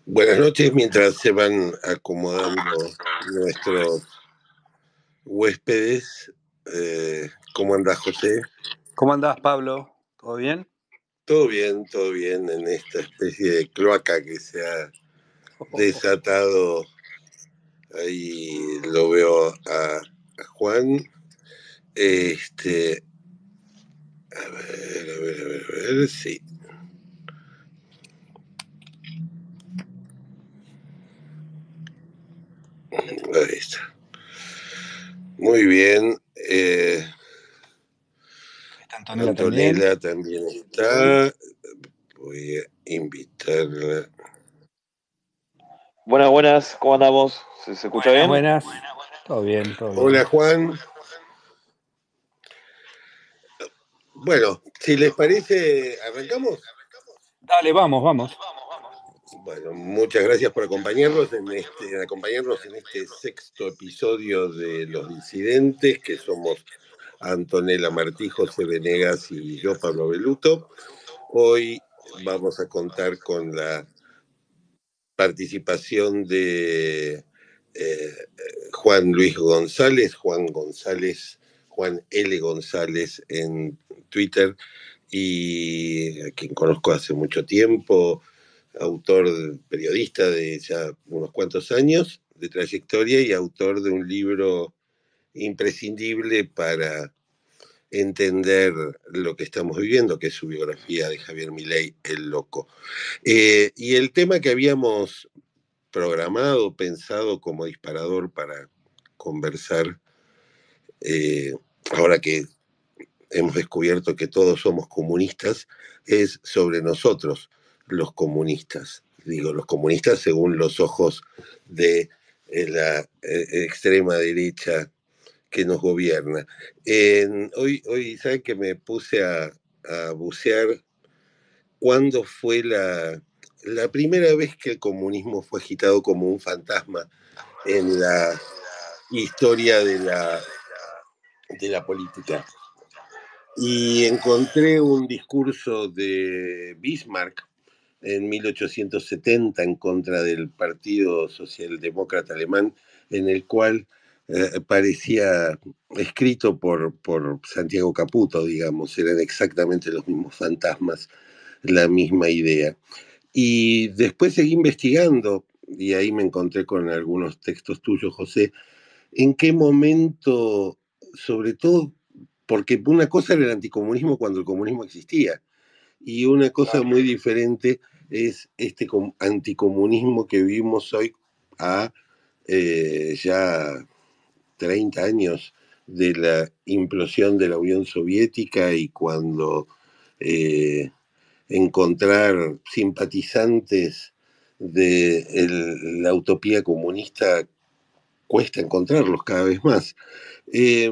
Buenas noches, mientras se van acomodando nuestros huéspedes. ¿Cómo andás, José? ¿Cómo andás, Pablo? ¿Todo bien? Todo bien en esta especie de cloaca que se ha desatado. Ahí lo veo a Juan. A ver, sí. Ahí está. Muy bien. Antonella También está. Voy a invitarla. Buenas, ¿cómo andamos? ¿Se escucha bien? Buenas. Todo bien, todo bien. Hola, Juan. Bueno, si les parece, ¿arrancamos? Dale, vamos. Bueno, muchas gracias por acompañarnos en este sexto episodio de Los Disidentes, que somos Antonella Martí, José Venegas y yo, Pablo Beluto. Hoy vamos a contar con la participación de Juan L. González en Twitter, y a quien conozco hace mucho tiempo, periodista de ya unos cuantos años de trayectoria y autor de un libro imprescindible para entender lo que estamos viviendo, que es su biografía de Javier Milei, El Loco. Y el tema que habíamos programado, pensado como disparador para conversar, ahora que hemos descubierto que todos somos comunistas, es sobre nosotros, los comunistas. Digo, los comunistas según los ojos de la extrema derecha que nos gobierna. Hoy ¿saben que me puse a bucear cuándo fue la primera vez que el comunismo fue agitado como un fantasma en la historia de la política? Y encontré un discurso de Bismarck en 1870 en contra del Partido Socialdemócrata Alemán, en el cual parecía escrito por Santiago Caputo, digamos, eran exactamente los mismos fantasmas, la misma idea. Y después seguí investigando, y ahí me encontré con algunos textos tuyos, José, en qué momento, sobre todo, porque una cosa era el anticomunismo cuando el comunismo existía, y una cosa muy diferente es este anticomunismo que vivimos hoy a ya 30 años de la implosión de la Unión Soviética, y cuando encontrar simpatizantes de la utopía comunista cuesta encontrarlos cada vez más. Eh,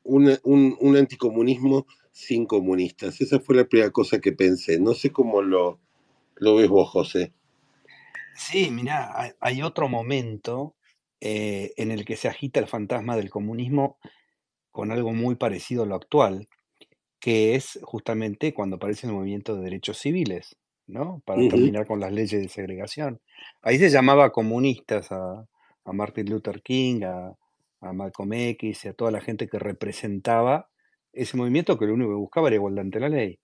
un anticomunismo sin comunistas. Esa fue la primera cosa que pensé. No sé cómo lo ves vos, José. Sí, mirá, hay otro momento en el que se agita el fantasma del comunismo con algo muy parecido a lo actual, que es justamente cuando aparece el movimiento de derechos civiles, ¿no? Para terminar con las leyes de segregación. Ahí se llamaba comunistas a Martin Luther King, a Malcolm X y a toda la gente que representaba ese movimiento, que lo único que buscaba era igualdad ante la ley.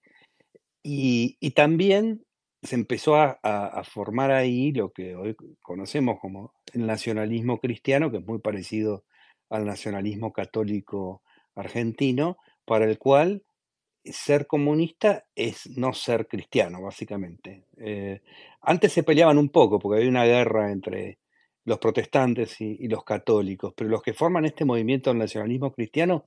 Y también se empezó a formar ahí lo que hoy conocemos como el nacionalismo cristiano, que es muy parecido al nacionalismo católico argentino, para el cual ser comunista es no ser cristiano, básicamente. Antes se peleaban un poco, porque había una guerra entre los protestantes y los católicos, pero los que forman este movimiento del nacionalismo cristiano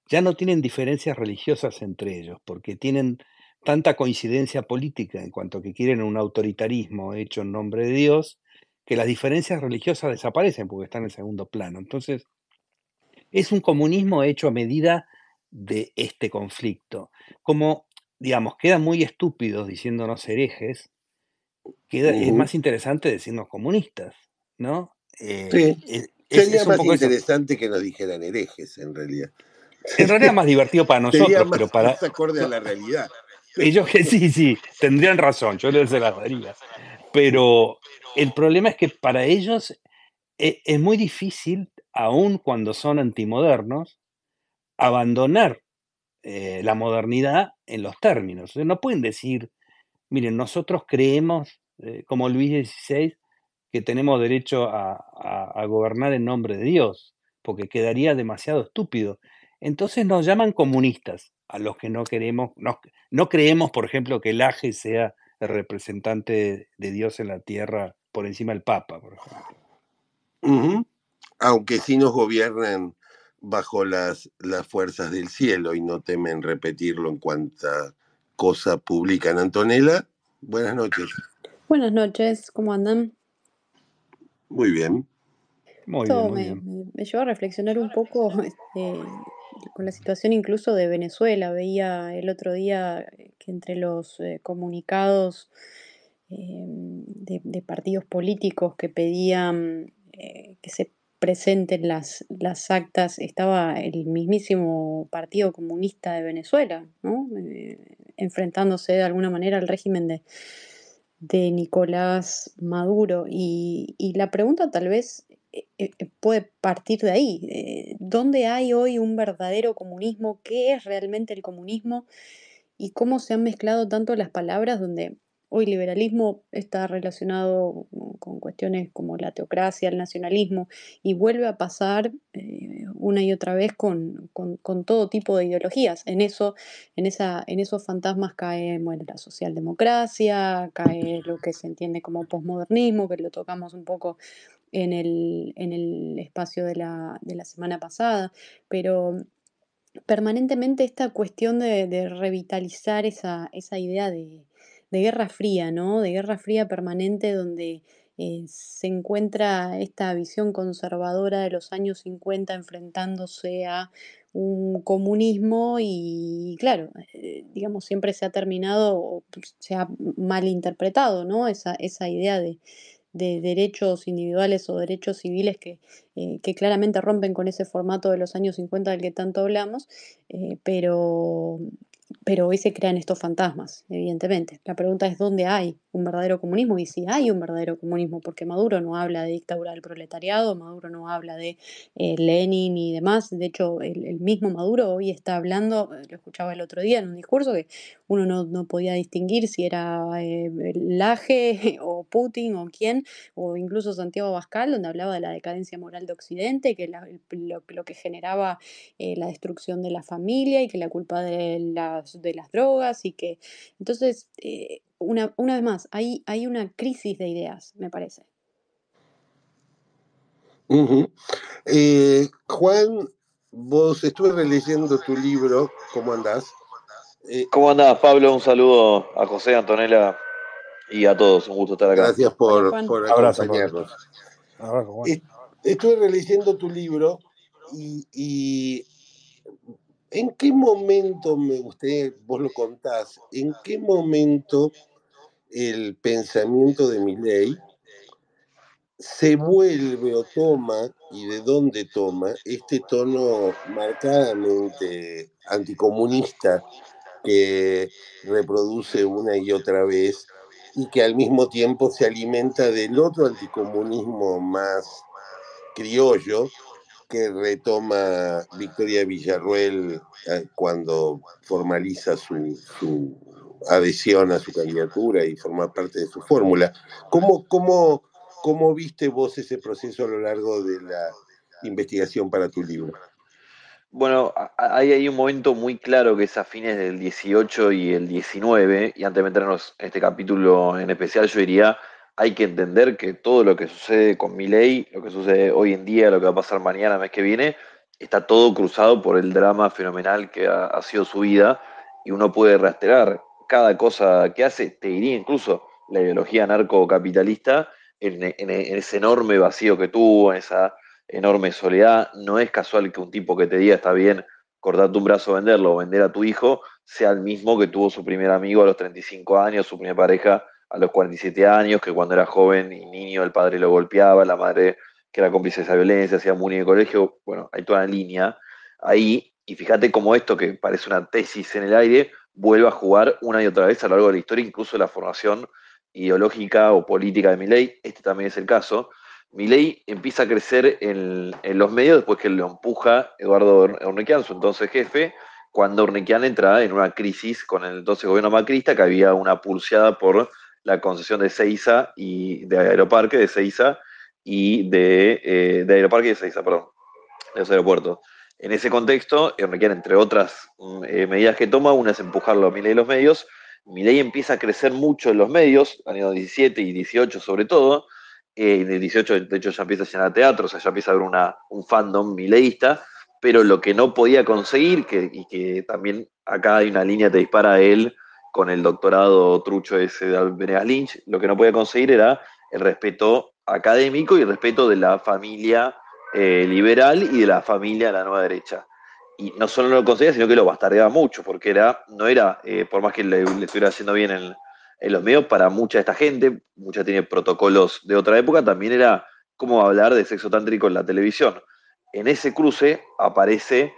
ya no tienen diferencias religiosas entre ellos, porque tienen tanta coincidencia política en cuanto a que quieren un autoritarismo hecho en nombre de Dios, que las diferencias religiosas desaparecen porque están en segundo plano. Entonces, es un comunismo hecho a medida de este conflicto. Como, digamos, quedan muy estúpidos diciéndonos herejes, es más interesante decirnos comunistas, ¿no? Sí, sería Es un más poco eso. interesante que nos dijeran herejes, en realidad. En realidad más divertido para Sería nosotros, pero más acorde a la realidad. ellos que sí, tendrían razón, yo les se las daría. Pero el problema es que para ellos es muy difícil, aun cuando son antimodernos, abandonar la modernidad en los términos. No pueden decir, miren, nosotros creemos, como Luis XVI, que tenemos derecho a gobernar en nombre de Dios, porque quedaría demasiado estúpido. Entonces nos llaman comunistas, a los que no queremos, no creemos, por ejemplo, que el AGE sea el representante de Dios en la tierra por encima del Papa, por ejemplo. Ujú. Aunque sí nos gobiernan bajo las fuerzas del cielo y no temen repetirlo en cuanta cosa publican. Antonella, buenas noches. Buenas noches, ¿cómo andan? Muy bien. Muy bien, Esto muy me, bien. me- me llevó a reflexionar un poco con la situación incluso de Venezuela. Veía el otro día que entre los comunicados de partidos políticos que pedían que se presenten las actas estaba el mismísimo Partido Comunista de Venezuela, ¿no? Enfrentándose de alguna manera al régimen de Nicolás Maduro. Y la pregunta tal vez puede partir de ahí. ¿Dónde hay hoy un verdadero comunismo? ¿Qué es realmente el comunismo? ¿Y cómo se han mezclado tanto las palabras donde hoy liberalismo está relacionado con cuestiones como la teocracia, el nacionalismo, y vuelve a pasar una y otra vez con todo tipo de ideologías? En esos fantasmas cae, bueno, la socialdemocracia, cae lo que se entiende como posmodernismo, que lo tocamos un poco en el espacio de la semana pasada, pero permanentemente esta cuestión de revitalizar esa idea de guerra fría, ¿no? De guerra fría permanente donde se encuentra esta visión conservadora de los años 50 enfrentándose a un comunismo y claro, digamos, siempre se ha terminado o se ha malinterpretado, ¿no? Esa idea de derechos individuales o derechos civiles que claramente rompen con ese formato de los años 50 del que tanto hablamos, eh, pero, pero hoy se crean estos fantasmas, evidentemente. La pregunta es dónde hay un verdadero comunismo y si hay un verdadero comunismo, porque Maduro no habla de dictadura del proletariado, Maduro no habla de Lenin y demás. De hecho, el mismo Maduro hoy está hablando, lo escuchaba el otro día en un discurso, que uno no podía distinguir si era Laje o Putin o quién, o incluso Santiago Abascal, donde hablaba de la decadencia moral de Occidente, que lo que generaba la destrucción de la familia y que la culpa de las drogas y que... Entonces, una vez más, hay una crisis de ideas, me parece. Ujú. Juan, vos estuve releyendo tu libro, ¿cómo andás? ¿Cómo andás, Pablo? Un saludo a José, Antonella y a todos. Un gusto estar acá. Gracias Hola, Juan. por Abrazo, Pablo. acompañarnos. Abrazo, Juan. Estuve releyendo tu libro y ¿en qué momento, me gustaría, vos lo contás, en qué momento el pensamiento de Milei se vuelve o toma, y de dónde toma, este tono marcadamente anticomunista que reproduce una y otra vez y que al mismo tiempo se alimenta del otro anticomunismo más criollo que retoma Victoria Villarruel cuando formaliza su adhesión a su candidatura y forma parte de su fórmula. ¿Cómo viste vos ese proceso a lo largo de la investigación para tu libro? Bueno, hay un momento muy claro que es a fines del 18 y el 19, y antes de meternos en este capítulo en especial, yo diría, hay que entender que todo lo que sucede con Milei, lo que sucede hoy en día, lo que va a pasar mañana, mes que viene, está todo cruzado por el drama fenomenal que ha sido su vida, y uno puede rastrear cada cosa que hace, te diría incluso la ideología anarcocapitalista, en ese enorme vacío que tuvo, en esa enorme soledad. No es casual que un tipo que te diga está bien cortarte un brazo, venderlo o vender a tu hijo, sea el mismo que tuvo su primer amigo a los 35 años, su primera pareja a los 47 años, que cuando era joven y niño el padre lo golpeaba, la madre que era cómplice de esa violencia, hacía bullying en el colegio. Bueno, hay toda una línea ahí, y fíjate cómo esto, que parece una tesis en el aire, vuelve a jugar una y otra vez a lo largo de la historia, incluso la formación ideológica o política de Milei, este también es el caso. Milei empieza a crecer en los medios después que lo empuja Eduardo Urnequian, su entonces jefe, cuando Urnequian entra en una crisis con el entonces gobierno macrista, que había una pulseada por la concesión de Seiza y de Aeroparque de Seiza y de Aeroparque de Seiza, perdón, de los aeropuertos. En ese contexto, Urnequian, entre otras medidas que toma, una es empujarlo a Milei en los medios. Milei empieza a crecer mucho en los medios, años 17 y 18 sobre todo. En el 18, de hecho, ya empieza a llenar teatro, o sea, ya empieza a haber un fandom mileísta, pero lo que no podía conseguir, y que también acá hay una línea que te dispara a él con el doctorado trucho ese de Venegas Lynch, lo que no podía conseguir era el respeto académico y el respeto de la familia liberal y de la familia de la nueva derecha. Y no solo no lo conseguía, sino que lo bastardeaba mucho, porque no era, por más que le estuviera haciendo bien en los medios, para mucha de esta gente, mucha tiene protocolos de otra época, también era cómo hablar de sexo tántrico en la televisión. En ese cruce aparece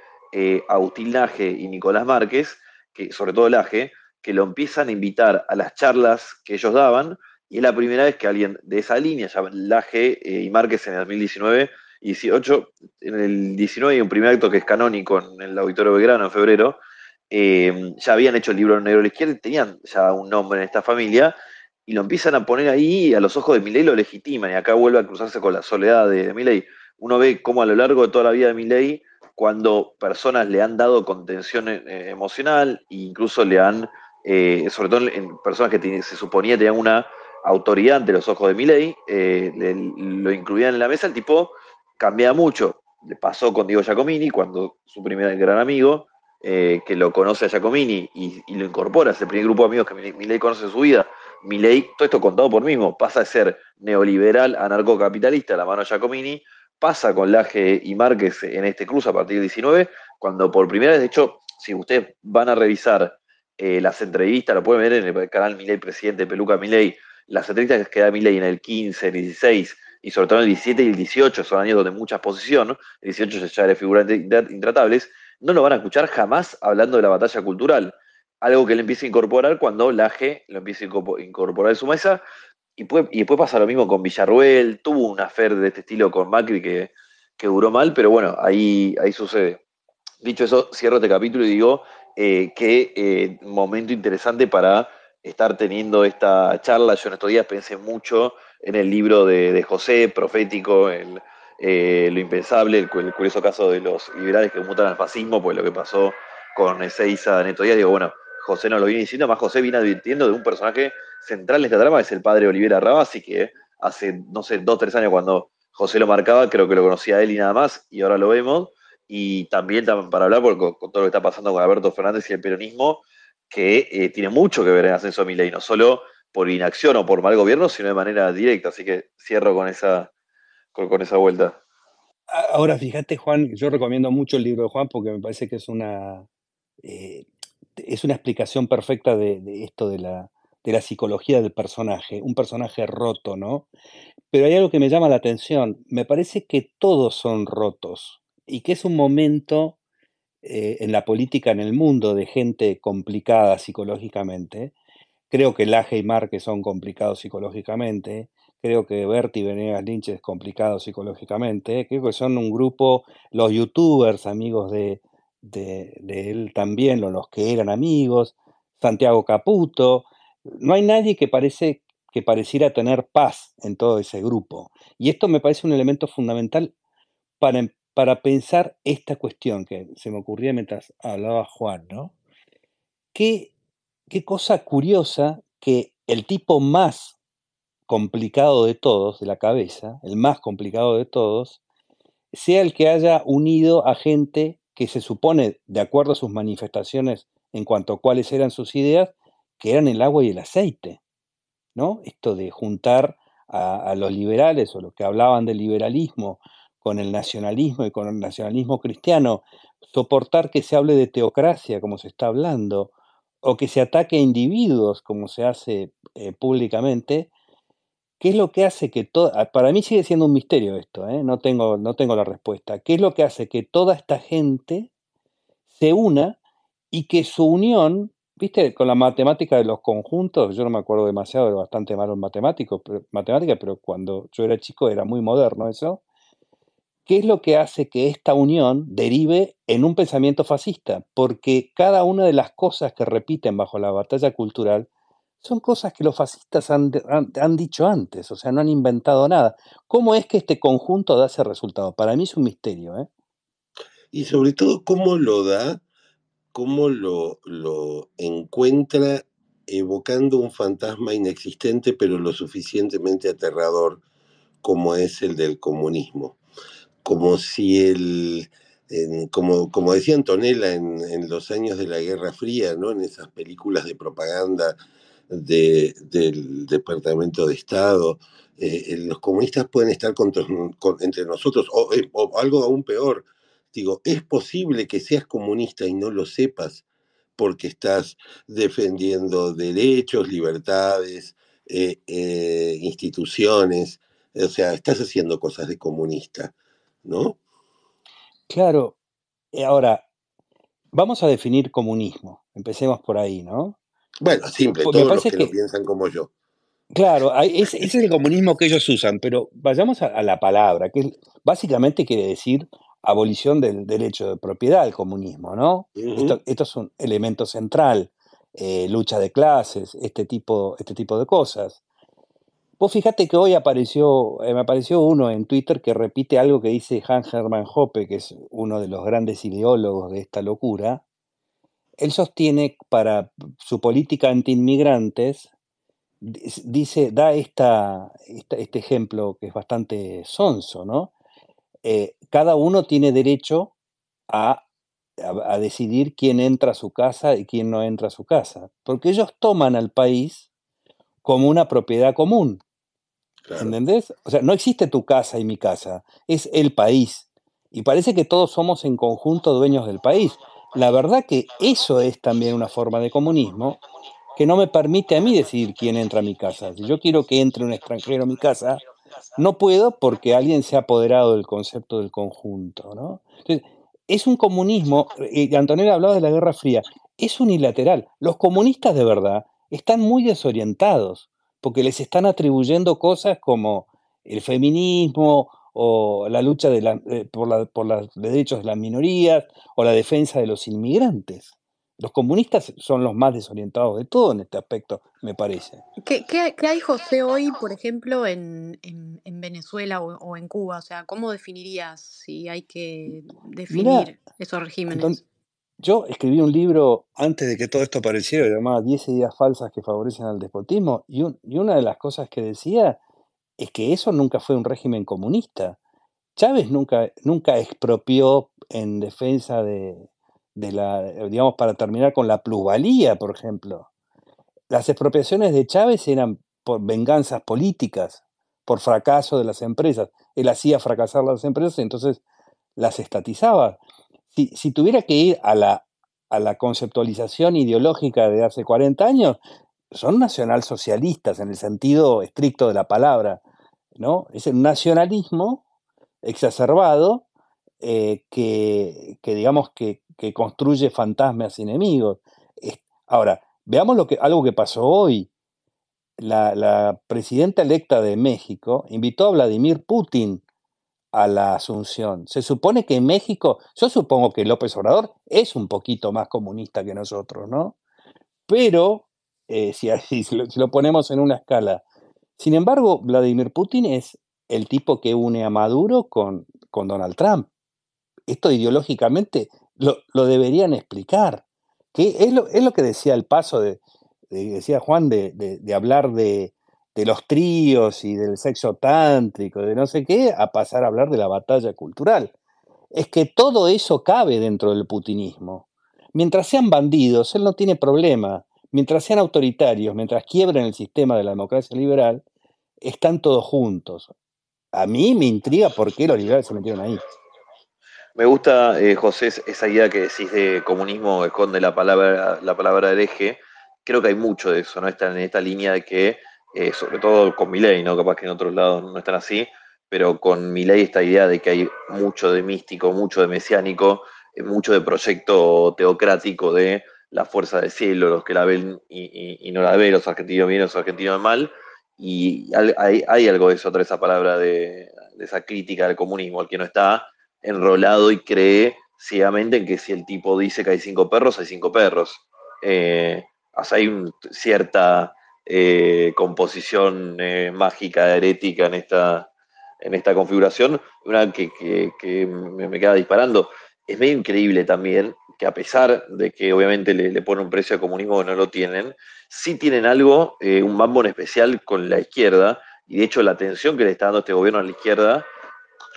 Agustín Laje y Nicolás Márquez, que, sobre todo Laje, que lo empiezan a invitar a las charlas que ellos daban, y es la primera vez que alguien de esa línea, ya Laje y Márquez en el 2019 y 18, en el 19 hay un primer acto que es canónico en el Auditorio Belgrano en febrero, ya habían hecho el libro Negro a la Izquierda y tenían ya un nombre en esta familia, y lo empiezan a poner ahí y a los ojos de Milei lo legitiman, y acá vuelve a cruzarse con la soledad de Milei. Uno ve cómo a lo largo de toda la vida de Milei, cuando personas le han dado contención emocional, e incluso le han, sobre todo en personas que se suponía tenían una autoridad ante los ojos de Milei, lo incluían en la mesa, el tipo cambia mucho. Le pasó con Diego Giacomini, cuando su primer gran amigo, que lo conoce a Giacomini y lo incorpora, es el primer grupo de amigos que Milei conoce en su vida. Milei, todo esto contado por mismo, pasa de ser neoliberal, anarcocapitalista, a la mano de Giacomini, pasa con Laje y Márquez en este cruce a partir del 19, cuando por primera vez, de hecho, si ustedes van a revisar las entrevistas, lo pueden ver en el canal Milei Presidente, Peluca Milei, las entrevistas que da Milei en el 15, el 16 y sobre todo en el 17 y el 18, son años donde mucha exposición, ¿no? El 18 ya era figuras intratables, no lo van a escuchar jamás hablando de la batalla cultural. Algo que él empieza a incorporar cuando Laje lo empieza a incorporar en su mesa. Y después pasa lo mismo con Villarruel. Tuvo un affair de este estilo con Macri que duró mal, pero bueno, ahí sucede. Dicho eso, cierro este capítulo y digo qué momento interesante para estar teniendo esta charla. Yo en estos días pensé mucho en el libro de José, Profético, Lo Impensable, el curioso caso de los liberales que mutan al fascismo, pues lo que pasó con Ezeiza en estos días. Digo, bueno, José no lo viene diciendo, más José viene advirtiendo de un personaje central en esta trama, es el padre de Olivera Rabasi, que hace, no sé, 2 o 3 años cuando José lo marcaba, creo que lo conocía a él y nada más, y ahora lo vemos. Y también para hablar porque con todo lo que está pasando con Alberto Fernández y el peronismo, que tiene mucho que ver en el ascenso de Milei, no solo por inacción o por mal gobierno, sino de manera directa. Así que cierro con esa vuelta. Ahora, fíjate, Juan, yo recomiendo mucho el libro de Juan porque me parece que eh, es una explicación perfecta de esto de la psicología del personaje, un personaje roto, ¿no? Pero hay algo que me llama la atención. Me parece que todos son rotos y que es un momento en la política en el mundo de gente complicada psicológicamente. Creo que Laje y Márquez son complicados psicológicamente. Creo que Berti Venegas Lynch es complicado psicológicamente. Creo que son un grupo, los youtubers amigos de él también, los que eran amigos, Santiago Caputo. No hay nadie que pareciera tener paz en todo ese grupo. Y esto me parece un elemento fundamental para pensar esta cuestión que se me ocurría mientras hablaba Juan, ¿no? Qué, qué cosa curiosa que el tipo más complicado de todos, de la cabeza, el más complicado de todos, sea el que haya unido a gente que se supone, de acuerdo a sus manifestaciones en cuanto a cuáles eran sus ideas, que eran el agua y el aceite, ¿no? Esto de juntar a los liberales o los que hablaban del liberalismo con el nacionalismo y con el nacionalismo cristiano, soportar que se hable de teocracia como se está hablando, o que se ataque a individuos como se hace públicamente, ¿qué es lo que hace que para mí sigue siendo un misterio esto, no tengo la respuesta, ¿qué es lo que hace que toda esta gente se una y que su unión viste, con la matemática de los conjuntos, yo no me acuerdo demasiado, era bastante malo en matemática, pero cuando yo era chico era muy moderno eso. ¿Qué es lo que hace que esta unión derive en un pensamiento fascista? Porque cada una de las cosas que repiten bajo la batalla cultural son cosas que los fascistas han dicho antes, o sea, no han inventado nada. ¿Cómo es que este conjunto da ese resultado? Para mí es un misterio, ¿eh? Y sobre todo, ¿cómo lo da? ¿Cómo lo encuentra evocando un fantasma inexistente, pero lo suficientemente aterrador como es el del comunismo? Como si como decía Antonella en los años de la Guerra Fría, ¿no? En esas películas de propaganda del Departamento de Estado, los comunistas pueden estar entre nosotros, o algo aún peor. Digo, es posible que seas comunista y no lo sepas porque estás defendiendo derechos, libertades, instituciones, o sea, estás haciendo cosas de comunista, ¿no? Claro, ahora, vamos a definir comunismo. Empecemos por ahí, ¿no? Bueno, simple, Pues me todos los parece que lo que, piensan como yo. claro, ese es el comunismo que ellos usan, pero vayamos a la palabra, básicamente quiere decir abolición del derecho de propiedad, el comunismo, ¿no? Ujú. Esto es un elemento central, lucha de clases, este tipo de cosas. Vos fíjate que hoy me apareció uno en Twitter que repite algo que dice Hans Hermann Hoppe, que es uno de los grandes ideólogos de esta locura. Él sostiene para su política anti-inmigrantes, dice, da este ejemplo que es bastante sonso, ¿no? Cada uno tiene derecho a, a decidir quién entra a su casa y quién no entra a su casa, porque ellos toman al país como una propiedad común. Claro. ¿Entendés? O sea, no existe tu casa y mi casa, es el país. Y parece que todos somos en conjunto dueños del país. La verdad que eso es también una forma de comunismo que no me permite a mí decidir quién entra a mi casa. Si yo quiero que entre un extranjero a mi casa, no puedo porque alguien se ha apoderado del concepto del conjunto, ¿no? Entonces, es un comunismo, y Antonella hablaba de la Guerra Fría, es unilateral. Los comunistas de verdad están muy desorientados porque les están atribuyendo cosas como el feminismo o la lucha por los derechos de las minorías o la defensa de los inmigrantes. Los comunistas son los más desorientados de todo en este aspecto, me parece. ¿Qué hay, José, hoy, por ejemplo, en Venezuela o en Cuba? O sea, ¿cómo definirías si hay que Mira, definir esos Anton, regímenes? yo escribí un libro antes de que todo esto apareciera, llamado 10 ideas falsas que favorecen al despotismo, y una de las cosas que decía es que eso nunca fue un régimen comunista. Chávez nunca expropió en defensa digamos, para terminar con la plusvalía, por ejemplo. Las expropiaciones de Chávez eran por venganzas políticas, por fracaso de las empresas. Él hacía fracasar las empresas y entonces las estatizaba. Si tuviera que ir a la conceptualización ideológica de hace 40 años, son nacionalsocialistas en el sentido estricto de la palabra, ¿no? Es el nacionalismo exacerbado digamos, que construye fantasmas y enemigos. Ahora, veamos algo que pasó hoy. La presidenta electa de México invitó a Vladimir Putin a la Asunción. Se supone que en México, yo supongo que López Obrador es un poquito más comunista que nosotros, ¿no? Pero si lo ponemos en una escala. Sin embargo, Vladimir Putin es el tipo que une a Maduro con Donald Trump. Esto ideológicamente lo deberían explicar. Que es lo que decía el paso decía Juan, de hablar de los tríos y del sexo tántrico, de no sé qué, a pasar a hablar de la batalla cultural. Es que todo eso cabe dentro del putinismo. Mientras sean bandidos, él no tiene problema. Mientras sean autoritarios, mientras quiebren el sistema de la democracia liberal, están todos juntos. A mí me intriga por qué los liberales se metieron ahí. Me gusta, José, esa idea que decís de comunismo que esconde la palabra hereje. Creo que hay mucho de eso, ¿no? Está en esta línea de que, sobre todo con Milei, ¿no? Capaz que en otros lados no están así, pero con Milei esta idea de que hay mucho de místico, mucho de mesiánico, mucho de proyecto teocrático de la fuerza del cielo, los que la ven y no la ven, los argentinos bien, los argentinos mal, y hay algo de eso, otra esa palabra de esa crítica del comunismo, el que no está enrolado y cree ciegamente en que si el tipo dice que hay 5 perros, hay 5 perros. O sea, hay cierta composición mágica, herética en esta configuración, una que me queda disparando. Es medio increíble también que a pesar de que obviamente le pone un precio al comunismo que no lo tienen, sí tienen algo, un mambo en especial con la izquierda, y de hecho la atención que le está dando este gobierno a la izquierda,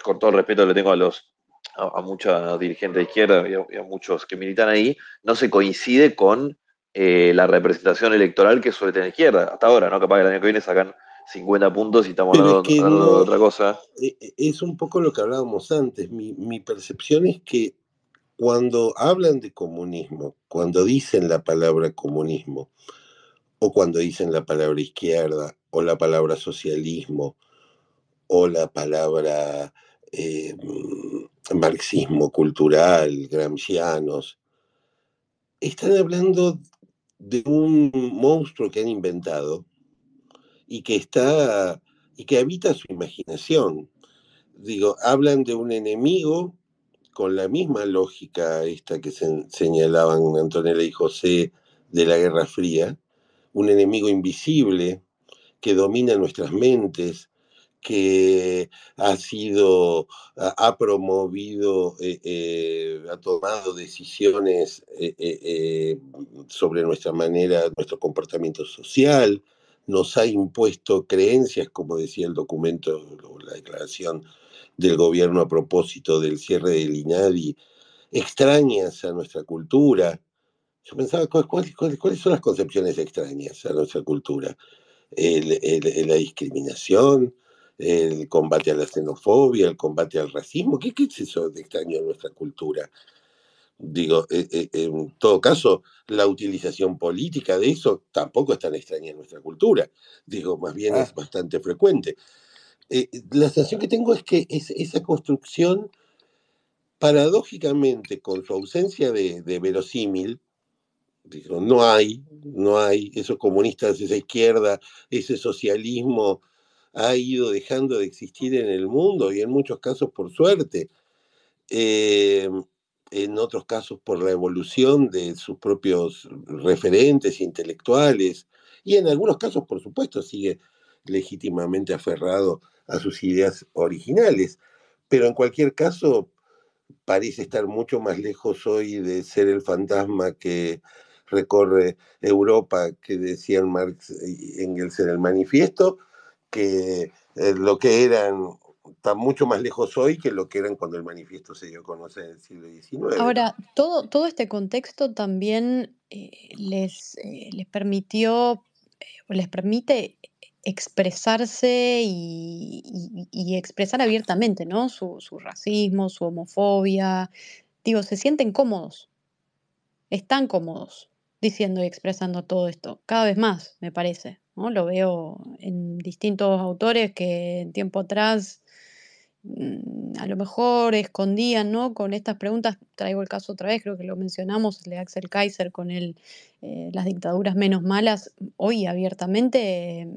con todo el respeto que le tengo a muchos dirigentes de izquierda y a muchos que militan ahí, no se coincide con la representación electoral que suele tener izquierda hasta ahora, ¿no? Capaz que el año que viene sacan 50 puntos y estamos Pero es que hablando de no, otra cosa. es un poco lo que hablábamos antes. Mi percepción es que cuando hablan de comunismo, cuando dicen la palabra comunismo, o cuando dicen la palabra izquierda, o la palabra socialismo, o la palabra marxismo cultural, gramscianos, están hablando de un monstruo que han inventado y que está y que habita su imaginación. Digo, hablan de un enemigo con la misma lógica esta que señalaban Antonella y José de la Guerra Fría, un enemigo invisible que domina nuestras mentes, que ha promovido, ha tomado decisiones sobre nuestra manera, nuestro comportamiento social, nos ha impuesto creencias, como decía el documento o la declaración del gobierno a propósito del cierre del INADI, extrañas a nuestra cultura. Yo pensaba, ¿cuáles son las concepciones extrañas a nuestra cultura? La discriminación, el combate a la xenofobia, el combate al racismo. ¿Qué es eso de extraño en nuestra cultura? Digo, en todo caso, la utilización política de eso tampoco es tan extraña en nuestra cultura. Digo, más bien es Ah, bastante frecuente. La sensación que tengo es que esa construcción, paradójicamente, con su ausencia de verosímil, digo, no hay, esos comunistas, esa izquierda, ese socialismo ha ido dejando de existir en el mundo y en muchos casos por suerte, eh, en otros casos por la evolución de sus propios referentes intelectuales y en algunos casos, por supuesto, sigue legítimamente aferrado a sus ideas originales, pero en cualquier caso parece estar mucho más lejos hoy de ser el fantasma que recorre Europa, que decían Marx y Engels en el manifiesto, que lo que eran, está mucho más lejos hoy que lo que eran cuando el manifiesto se dio a conocer en el siglo XIX, ¿no? Ahora, todo este contexto también les permitió o les permite expresarse y expresar abiertamente, ¿no? Su racismo, su homofobia. Digo, se sienten cómodos, están cómodos diciendo y expresando todo esto, cada vez más, me parece, ¿no? Lo veo en distintos autores que en tiempo atrás a lo mejor escondían, ¿no? Con estas preguntas, traigo el caso otra vez, creo que lo mencionamos, el de Axel Kaiser con las dictaduras menos malas, hoy abiertamente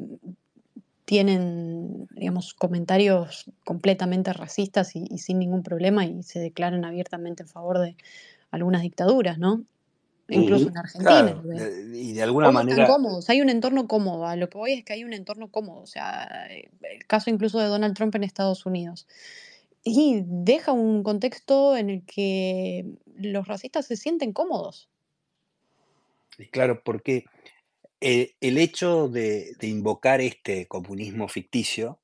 tienen, digamos, comentarios completamente racistas y sin ningún problema y se declaran abiertamente en favor de algunas dictaduras, ¿no? Incluso Ujú. en Argentina lo claro, veo. y de alguna Hoy están manera, cómodos, hay un entorno cómodo. A lo que voy es que hay un entorno cómodo. O sea, el caso incluso de Donald Trump en Estados Unidos. Y deja un contexto en el que los racistas se sienten cómodos. claro, porque el hecho de invocar este comunismo ficticio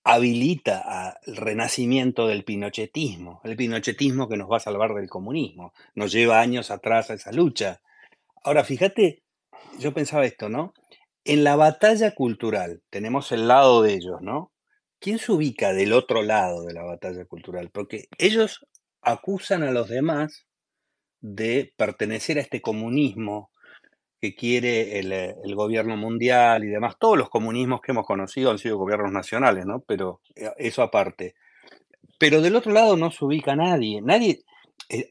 habilita al renacimiento del pinochetismo, el pinochetismo que nos va a salvar del comunismo, nos lleva años atrás a esa lucha. Ahora, fíjate, yo pensaba esto, ¿no? En la batalla cultural, tenemos el lado de ellos, ¿no? ¿Quién se ubica del otro lado de la batalla cultural? Porque ellos acusan a los demás de pertenecer a este comunismo que quiere el gobierno mundial y demás. Todos los comunismos que hemos conocido han sido gobiernos nacionales, ¿no? Pero eso aparte. Pero del otro lado no se ubica nadie. Nadie,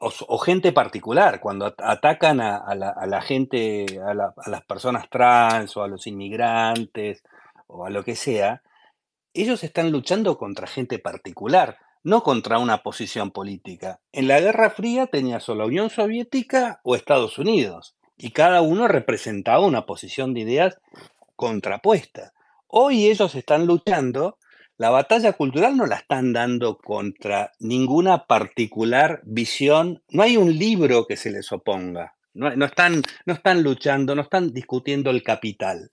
o gente particular, cuando atacan a la gente, a las personas trans o a los inmigrantes o a lo que sea, ellos están luchando contra gente particular, no contra una posición política. En la Guerra Fría tenías o la Unión Soviética o Estados Unidos, y cada uno representaba una posición de ideas contrapuesta. Hoy ellos están luchando, la batalla cultural no la están dando contra ninguna particular visión, no hay un libro que se les oponga, no están luchando, no están discutiendo el capital,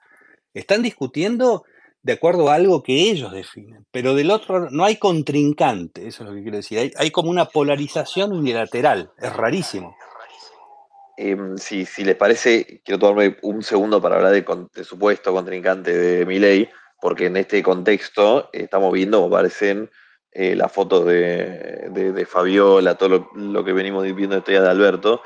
están discutiendo de acuerdo a algo que ellos definen, pero del otro no hay contrincante, eso es lo que quiero decir, hay como una polarización unilateral, es rarísimo. Si les parece, quiero tomarme un segundo para hablar de supuesto contrincante de Milei, porque en este contexto estamos viendo, como parecen, las fotos de Fabiola, todo lo que venimos viendo estos días de Alberto,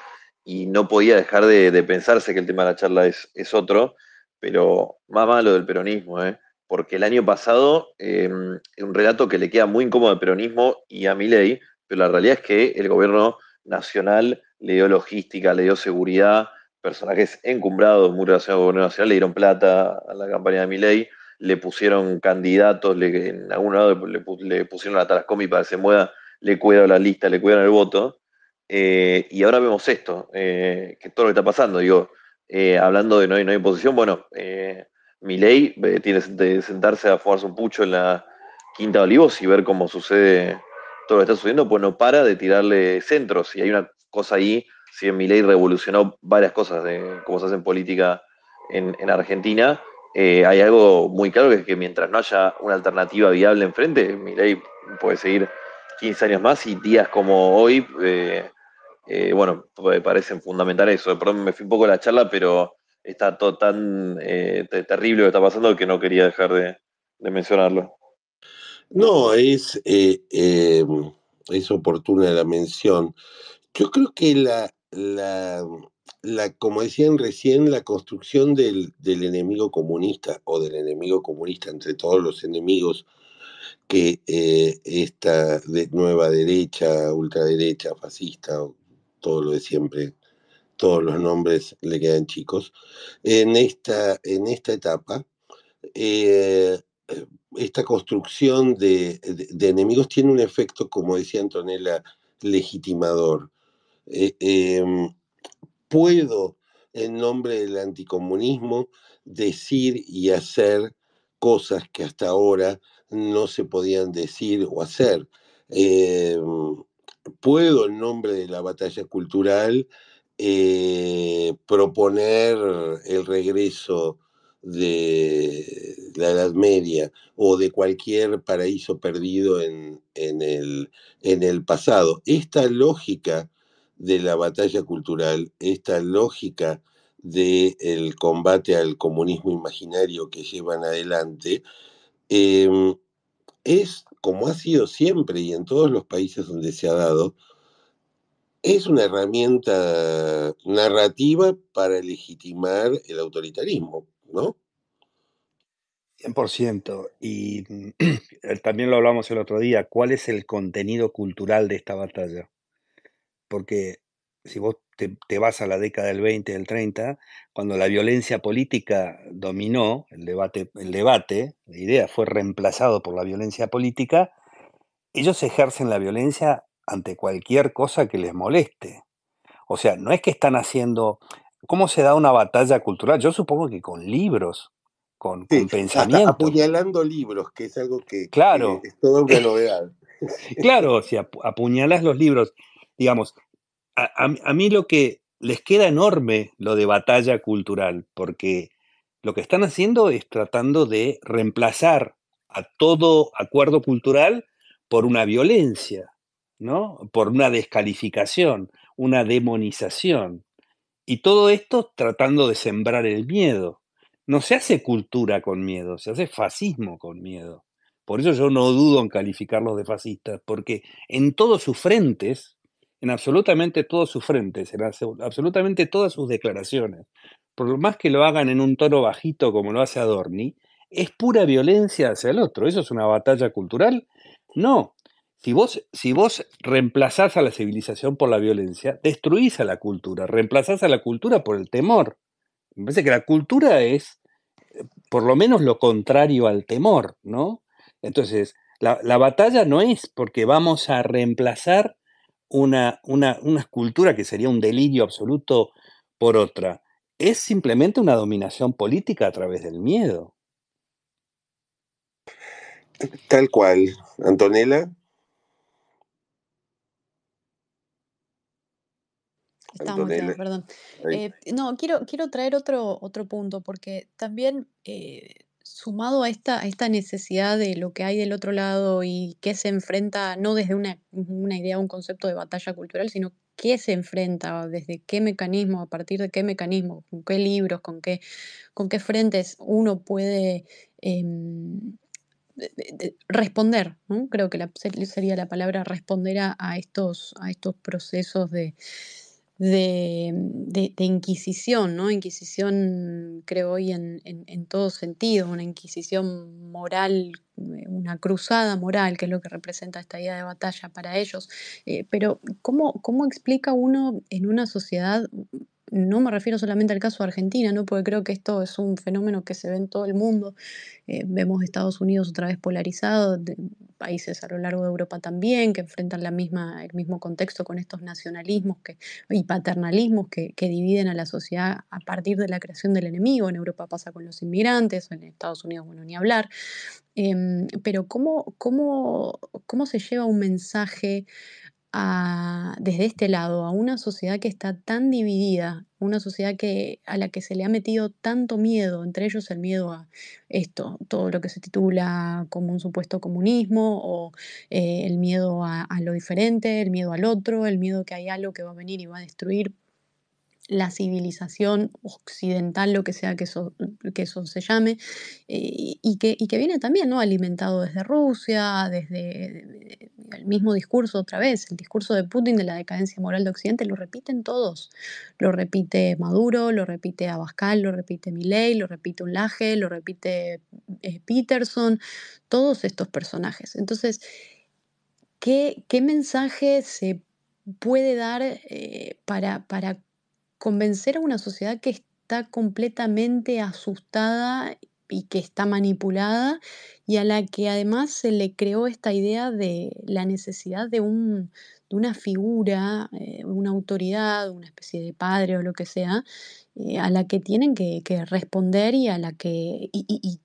y no podía dejar de pensarse que el tema de la charla es otro, pero más malo del peronismo, porque el año pasado, un relato que le queda muy incómodo al peronismo y a Milei, pero la realidad es que el gobierno nacional le dio logística, le dio seguridad, personajes encumbrados muy relacionados con el gobierno nacional le dieron plata a la campaña de Milei, le pusieron candidatos, en algún lado le pusieron a Tarascomi para que se mueva, le cuidaron la lista, le cuidaron el voto, y ahora vemos esto, que todo lo que está pasando, digo, hablando de no hay oposición, bueno, Milei tiene de sentarse a fumarse un pucho en la Quinta de Olivos y ver cómo sucede todo lo que está sucediendo, pues no para de tirarle centros. Y hay una cosa ahí, si bien Milei revolucionó varias cosas de cómo se hace en política en Argentina, hay algo muy claro que es que mientras no haya una alternativa viable enfrente, Milei puede seguir 15 años más y días como hoy, bueno, parecen fundamental eso. Perdón, me fui un poco de la charla, pero está todo tan terrible lo que está pasando que no quería dejar de mencionarlo. No, es oportuna la mención. Yo creo que como decían recién, la construcción del enemigo comunista o del enemigo comunista entre todos los enemigos que esta nueva derecha, ultraderecha, fascista, o todo lo de siempre, todos los nombres le quedan chicos, en esta etapa, eh, esta construcción de enemigos tiene un efecto, como decía Antonella, legitimador. Eh, em, Puedo, en nombre del anticomunismo, decir y hacer cosas que hasta ahora no se podían decir o hacer. Eh, Puedo, en nombre de la batalla cultural, proponer el regreso de la Edad Media o de cualquier paraíso perdido en el pasado. Esta lógica de la batalla cultural, esta lógica del combate al comunismo imaginario que llevan adelante, eh, es, como ha sido siempre y en todos los países donde se ha dado, es una herramienta narrativa para legitimar el autoritarismo, ¿no? 100%. Y también lo hablamos el otro día, ¿cuál es el contenido cultural de esta batalla? Porque si vos te vas a la década del 20, del 30, cuando la violencia política dominó el debate, la idea fue reemplazado por la violencia política, ellos ejercen la violencia ante cualquier cosa que les moleste. O sea, no es que están haciendo... ¿Cómo se da una batalla cultural? Yo supongo que con libros, con Sí, hasta pensamiento. apuñalando libros, que es algo que Claro, es toda una novedad. claro, si apuñalas los libros, digamos, a mí lo que les queda enorme lo de batalla cultural, porque lo que están haciendo es tratando de reemplazar a todo acuerdo cultural por una violencia, ¿no? Por una descalificación, una demonización. Y todo esto tratando de sembrar el miedo. No se hace cultura con miedo, se hace fascismo con miedo. Por eso yo no dudo en calificarlos de fascistas, porque en todos sus frentes, en absolutamente todos sus frentes, en absolutamente todas sus declaraciones, por más que lo hagan en un tono bajito como lo hace Adorni, es pura violencia hacia el otro. ¿Eso es una batalla cultural? No. Si vos reemplazás a la civilización por la violencia, destruís a la cultura, reemplazás a la cultura por el temor. Me parece que la cultura es por lo menos lo contrario al temor, ¿no? Entonces, la batalla no es porque vamos a reemplazar una cultura que sería un delirio absoluto por otra. Es simplemente una dominación política a través del miedo. Tal cual. Antonella. Estaba muteada, Antonella. perdón. Ahí. No, quiero traer otro punto, porque también sumado a esta necesidad de lo que hay del otro lado y que se enfrenta, no desde una idea, un concepto de batalla cultural, sino qué se enfrenta, desde qué mecanismo, a partir de qué mecanismo, con qué libros, con qué frentes uno puede em, responder, ¿no? Creo que sería la palabra responder a estos procesos de inquisición, ¿no? Inquisición, creo hoy en todo sentido, una inquisición moral, una cruzada moral, que es lo que representa esta idea de batalla para ellos. Pero, ¿cómo explica uno en una sociedad? No me refiero solamente al caso de Argentina, ¿no? Porque creo que esto es un fenómeno que se ve en todo el mundo. Vemos Estados Unidos otra vez polarizado, países a lo largo de Europa también, que enfrentan el mismo contexto con estos nacionalismos y paternalismos que dividen a la sociedad a partir de la creación del enemigo. En Europa pasa con los inmigrantes, en Estados Unidos, bueno, ni hablar. Pero ¿cómo se lleva un mensaje desde este lado a una sociedad que está tan dividida, una sociedad a la que se le ha metido tanto miedo, entre ellos el miedo a esto, todo lo que se titula como un supuesto comunismo, o el miedo a lo diferente, el miedo al otro, el miedo que hay algo que va a venir y va a destruir la civilización occidental, lo que sea que eso se llame, y que viene también, ¿no? Alimentado desde Rusia, desde el mismo discurso otra vez, el discurso de Putin de la decadencia moral de Occidente, lo repiten todos. Lo repite Maduro, lo repite Abascal, lo repite Milei, lo repite Unlaje, lo repite Peterson, todos estos personajes. Entonces, ¿qué mensaje se puede dar para convencer a una sociedad que está completamente asustada y que está manipulada, y a la que además se le creó esta idea de la necesidad de una figura, una autoridad, una especie de padre o lo que sea, a la que tienen que responder y a la que... y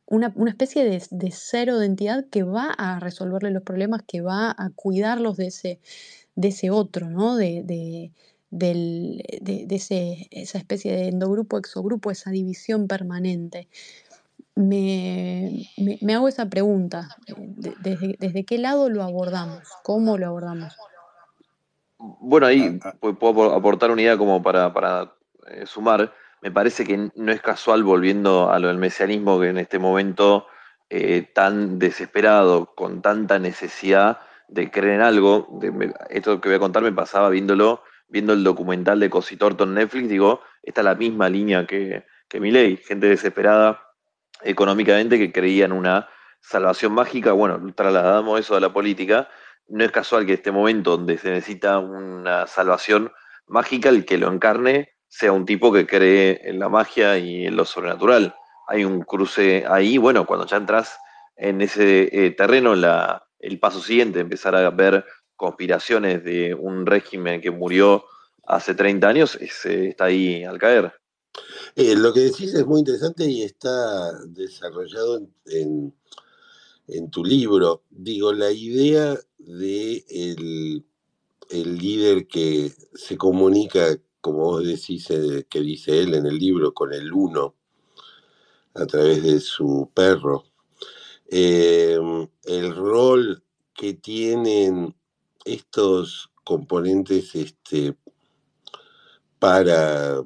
una especie de cero de entidad que va a resolverle los problemas, que va a cuidarlos de ese otro, ¿no? Esa especie de endogrupo, exogrupo, esa división permanente. Me hago esa pregunta, ¿desde qué lado lo abordamos? ¿Cómo lo abordamos? Bueno, Ah, ahí ah, puedo aportar una idea como para sumar. Me parece que no es casual, volviendo a lo del mesianismo, que en este momento tan desesperado, con tanta necesidad de creer en algo, esto que voy a contar me pasaba viendo el documental de Cosi Torto en Netflix, digo, esta es la misma línea que Milei, gente desesperada económicamente que creía en una salvación mágica. Bueno, trasladamos eso a la política. No es casual que este momento donde se necesita una salvación mágica, el que lo encarne sea un tipo que cree en la magia y en lo sobrenatural. Hay un cruce ahí. Bueno, cuando ya entras en ese terreno, el paso siguiente, empezar a ver conspiraciones de un régimen que murió hace 30 años, está ahí al caer. Lo que decís es muy interesante y está desarrollado en tu libro. Digo, la idea de el líder que se comunica, como vos decís, que dice él en el libro, con el uno, a través de su perro. El rol que tienen estos componentes para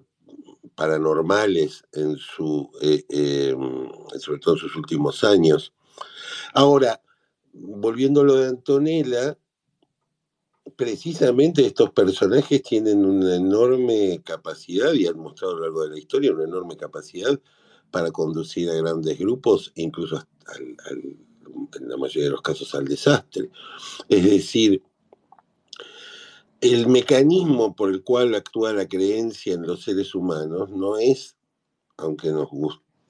paranormales sobre todo en sus últimos años. Ahora, volviendo a lo de Antonella, precisamente estos personajes tienen una enorme capacidad, y han mostrado a lo largo de la historia una enorme capacidad para conducir a grandes grupos, incluso hasta en la mayoría de los casos al desastre. Es decir, el mecanismo por el cual actúa la creencia en los seres humanos no es, aunque nos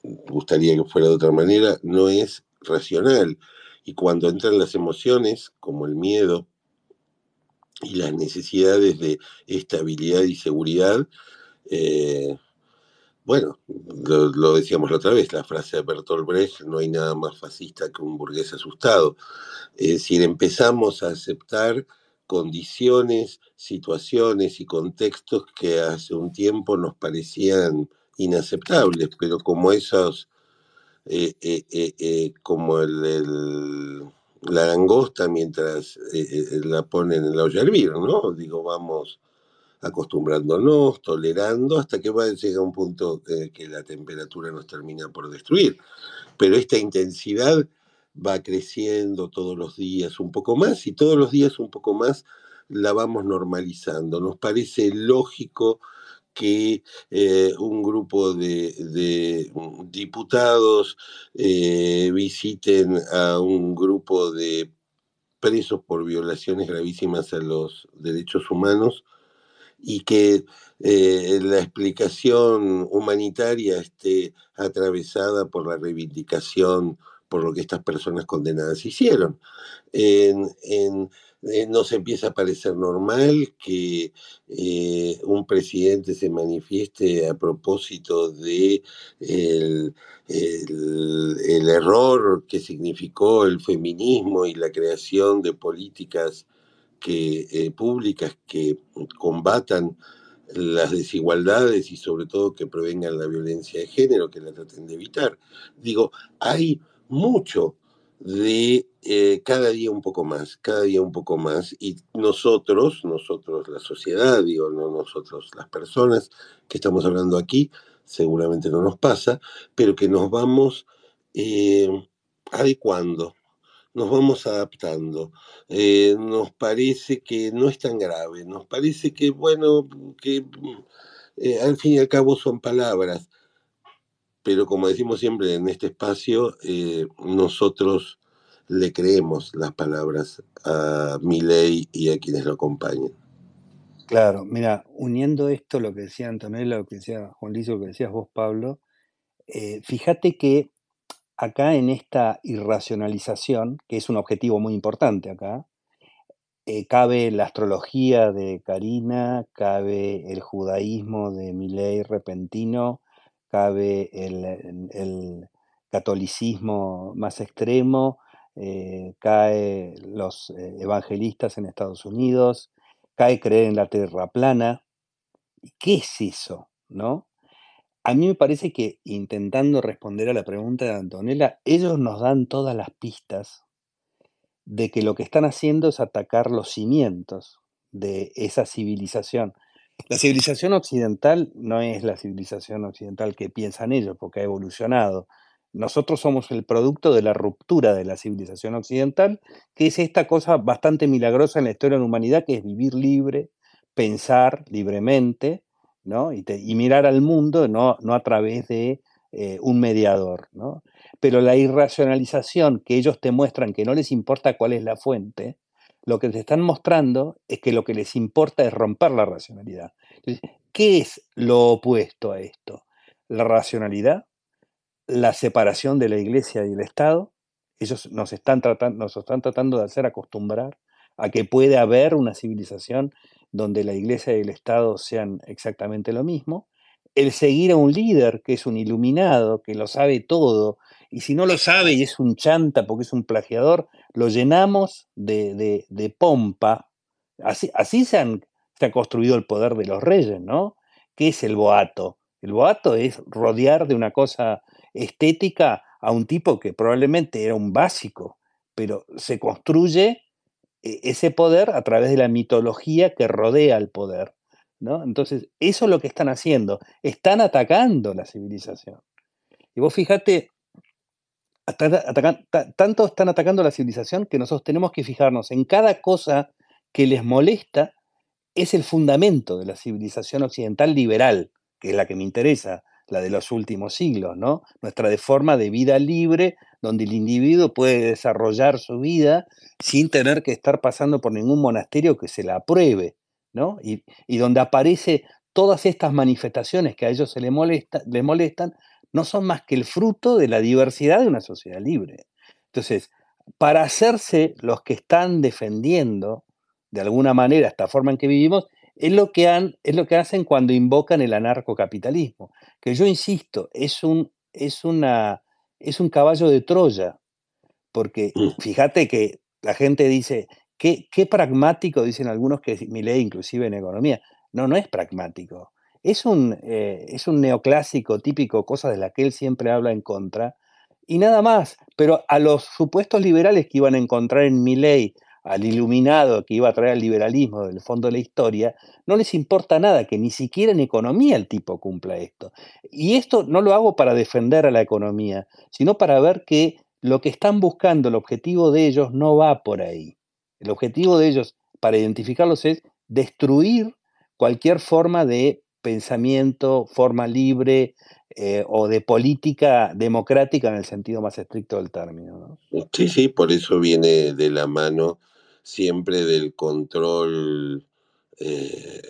gustaría que fuera de otra manera, no es racional. Y cuando entran las emociones, como el miedo y las necesidades de estabilidad y seguridad, bueno, lo decíamos la otra vez, la frase de Bertolt Brecht, no hay nada más fascista que un burgués asustado. Es decir, empezamos a aceptar condiciones, situaciones y contextos que hace un tiempo nos parecían inaceptables, pero como esos, como la langosta mientras la ponen en la olla a hervir, ¿no? Digo, vamos acostumbrándonos, tolerando, hasta que va a llegar un punto que la temperatura nos termina por destruir. Pero esta intensidad va creciendo todos los días un poco más y todos los días un poco más la vamos normalizando. Nos parece lógico que un grupo de diputados visiten a un grupo de presos por violaciones gravísimas a los derechos humanos y que la explicación humanitaria esté atravesada por la reivindicación por lo que estas personas condenadas hicieron. Nos empieza a parecer normal que un presidente se manifieste a propósito de el error que significó el feminismo y la creación de políticas públicas que combatan las desigualdades y sobre todo que prevengan la violencia de género, que la traten de evitar. Digo, hay mucho de cada día un poco más, y nosotros, la sociedad, digo, no nosotros las personas que estamos hablando aquí, seguramente no nos pasa, pero que nos vamos adecuando, nos vamos adaptando. Nos parece que no es tan grave, nos parece que, bueno, que al fin y al cabo son palabras, pero como decimos siempre en este espacio, nosotros le creemos las palabras a Milei y a quienes lo acompañan. Claro, mira, uniendo esto, lo que decía Antonella, lo que decía Juan Luis, lo que decías vos, Pablo, fíjate que acá en esta irracionalización, que es un objetivo muy importante acá, cabe la astrología de Karina, cabe el judaísmo de Milei repentino, cabe el catolicismo más extremo, cae los evangelistas en Estados Unidos, cae creer en la tierra plana. ¿Qué es eso? ¿No? A mí me parece que intentando responder a la pregunta de Antonella, ellos nos dan todas las pistas de que lo que están haciendo es atacar los cimientos de esa civilización. La civilización occidental no es la civilización occidental que piensan ellos, porque ha evolucionado. Nosotros somos el producto de la ruptura de la civilización occidental, que es esta cosa bastante milagrosa en la historia de la humanidad, que es vivir libre, pensar libremente, ¿no? Y mirar al mundo no a través de un mediador, ¿no? Pero la irracionalización que ellos te muestran, que no les importa cuál es la fuente, lo que te están mostrando es que lo que les importa es romper la racionalidad. Entonces, ¿qué es lo opuesto a esto? La racionalidad, la separación de la iglesia y el Estado. Ellos nos están tratando de hacer acostumbrar a que puede haber una civilización donde la iglesia y el Estado sean exactamente lo mismo. El seguir a un líder que es un iluminado, que lo sabe todo, y si no lo sabe y es un chanta porque es un plagiador, lo llenamos de pompa. Así se ha construido el poder de los reyes, ¿no? ¿Qué es el boato? El boato es rodear de una cosa estética a un tipo que probablemente era un básico, pero se construye ese poder a través de la mitología que rodea al poder, ¿no? Entonces, eso es lo que están haciendo, están atacando la civilización. Y vos fíjate, tanto están atacando la civilización que nosotros tenemos que fijarnos en cada cosa que les molesta, es el fundamento de la civilización occidental liberal, que es la que me interesa, la de los últimos siglos, ¿no? Nuestra forma de vida libre, donde el individuo puede desarrollar su vida sin tener que estar pasando por ningún monasterio que se la apruebe, ¿no? Y donde aparece todas estas manifestaciones que a ellos les molestan, no son más que el fruto de la diversidad de una sociedad libre. Entonces, para hacerse los que están defendiendo de alguna manera esta forma en que vivimos, es lo que hacen cuando invocan el anarcocapitalismo, que yo insisto, es un caballo de Troya, porque fíjate que la gente dice, qué pragmático, dicen algunos que Milei inclusive en economía. No, no es pragmático. Es un neoclásico típico, cosa de la que él siempre habla en contra, y nada más. Pero a los supuestos liberales que iban a encontrar en Milei, al iluminado que iba a traer el liberalismo del fondo de la historia, no les importa nada, que ni siquiera en economía el tipo cumpla esto. Y esto no lo hago para defender a la economía, sino para ver que lo que están buscando, el objetivo de ellos no va por ahí. El objetivo de ellos, para identificarlos, es destruir cualquier forma de pensamiento, forma libre o de política democrática en el sentido más estricto del término, ¿no? Sí, sí, por eso viene de la mano siempre del control eh,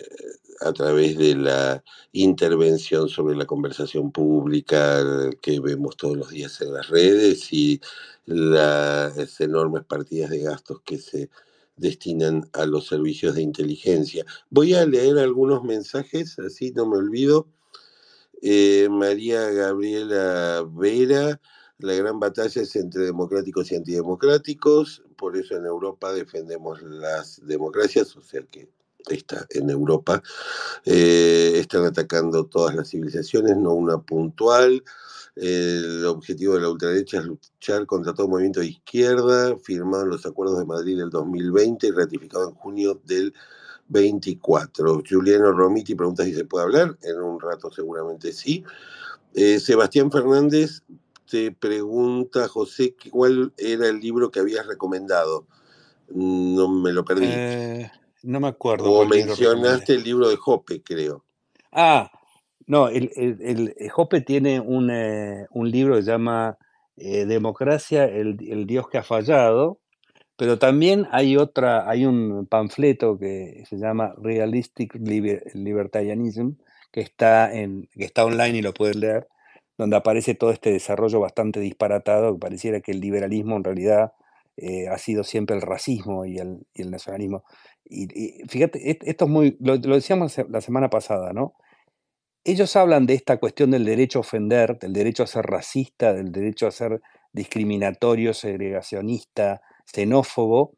a través de la intervención sobre la conversación pública que vemos todos los días en las redes y las enormes partidas de gastos que se destinan a los servicios de inteligencia. Voy a leer algunos mensajes, así no me olvido. María Gabriela Vera, la gran batalla es entre democráticos y antidemocráticos, por eso en Europa defendemos las democracias, o sea que está en Europa. Están atacando todas las civilizaciones, no una puntual. El objetivo de la ultraderecha es luchar contra todo movimiento de izquierda, firmado en los acuerdos de Madrid del 2020 y ratificado en junio del 24. Juliano Romiti pregunta si se puede hablar. En un rato seguramente sí. Sebastián Fernández te pregunta, José, ¿cuál era el libro que habías recomendado? No me lo perdí. No me acuerdo O cuál libro recomendé. mencionaste el libro de Hoppe, creo. No, el Hoppe tiene un libro que se llama Democracia, el Dios que ha fallado, pero también hay un panfleto que se llama Realistic Libertarianism, que está online y lo puedes leer, donde aparece todo este desarrollo bastante disparatado, que pareciera que el liberalismo en realidad ha sido siempre el racismo y el nacionalismo. Y fíjate, esto es lo decíamos la semana pasada, ¿no? Ellos hablan de esta cuestión del derecho a ofender, del derecho a ser racista, del derecho a ser discriminatorio, segregacionista, xenófobo.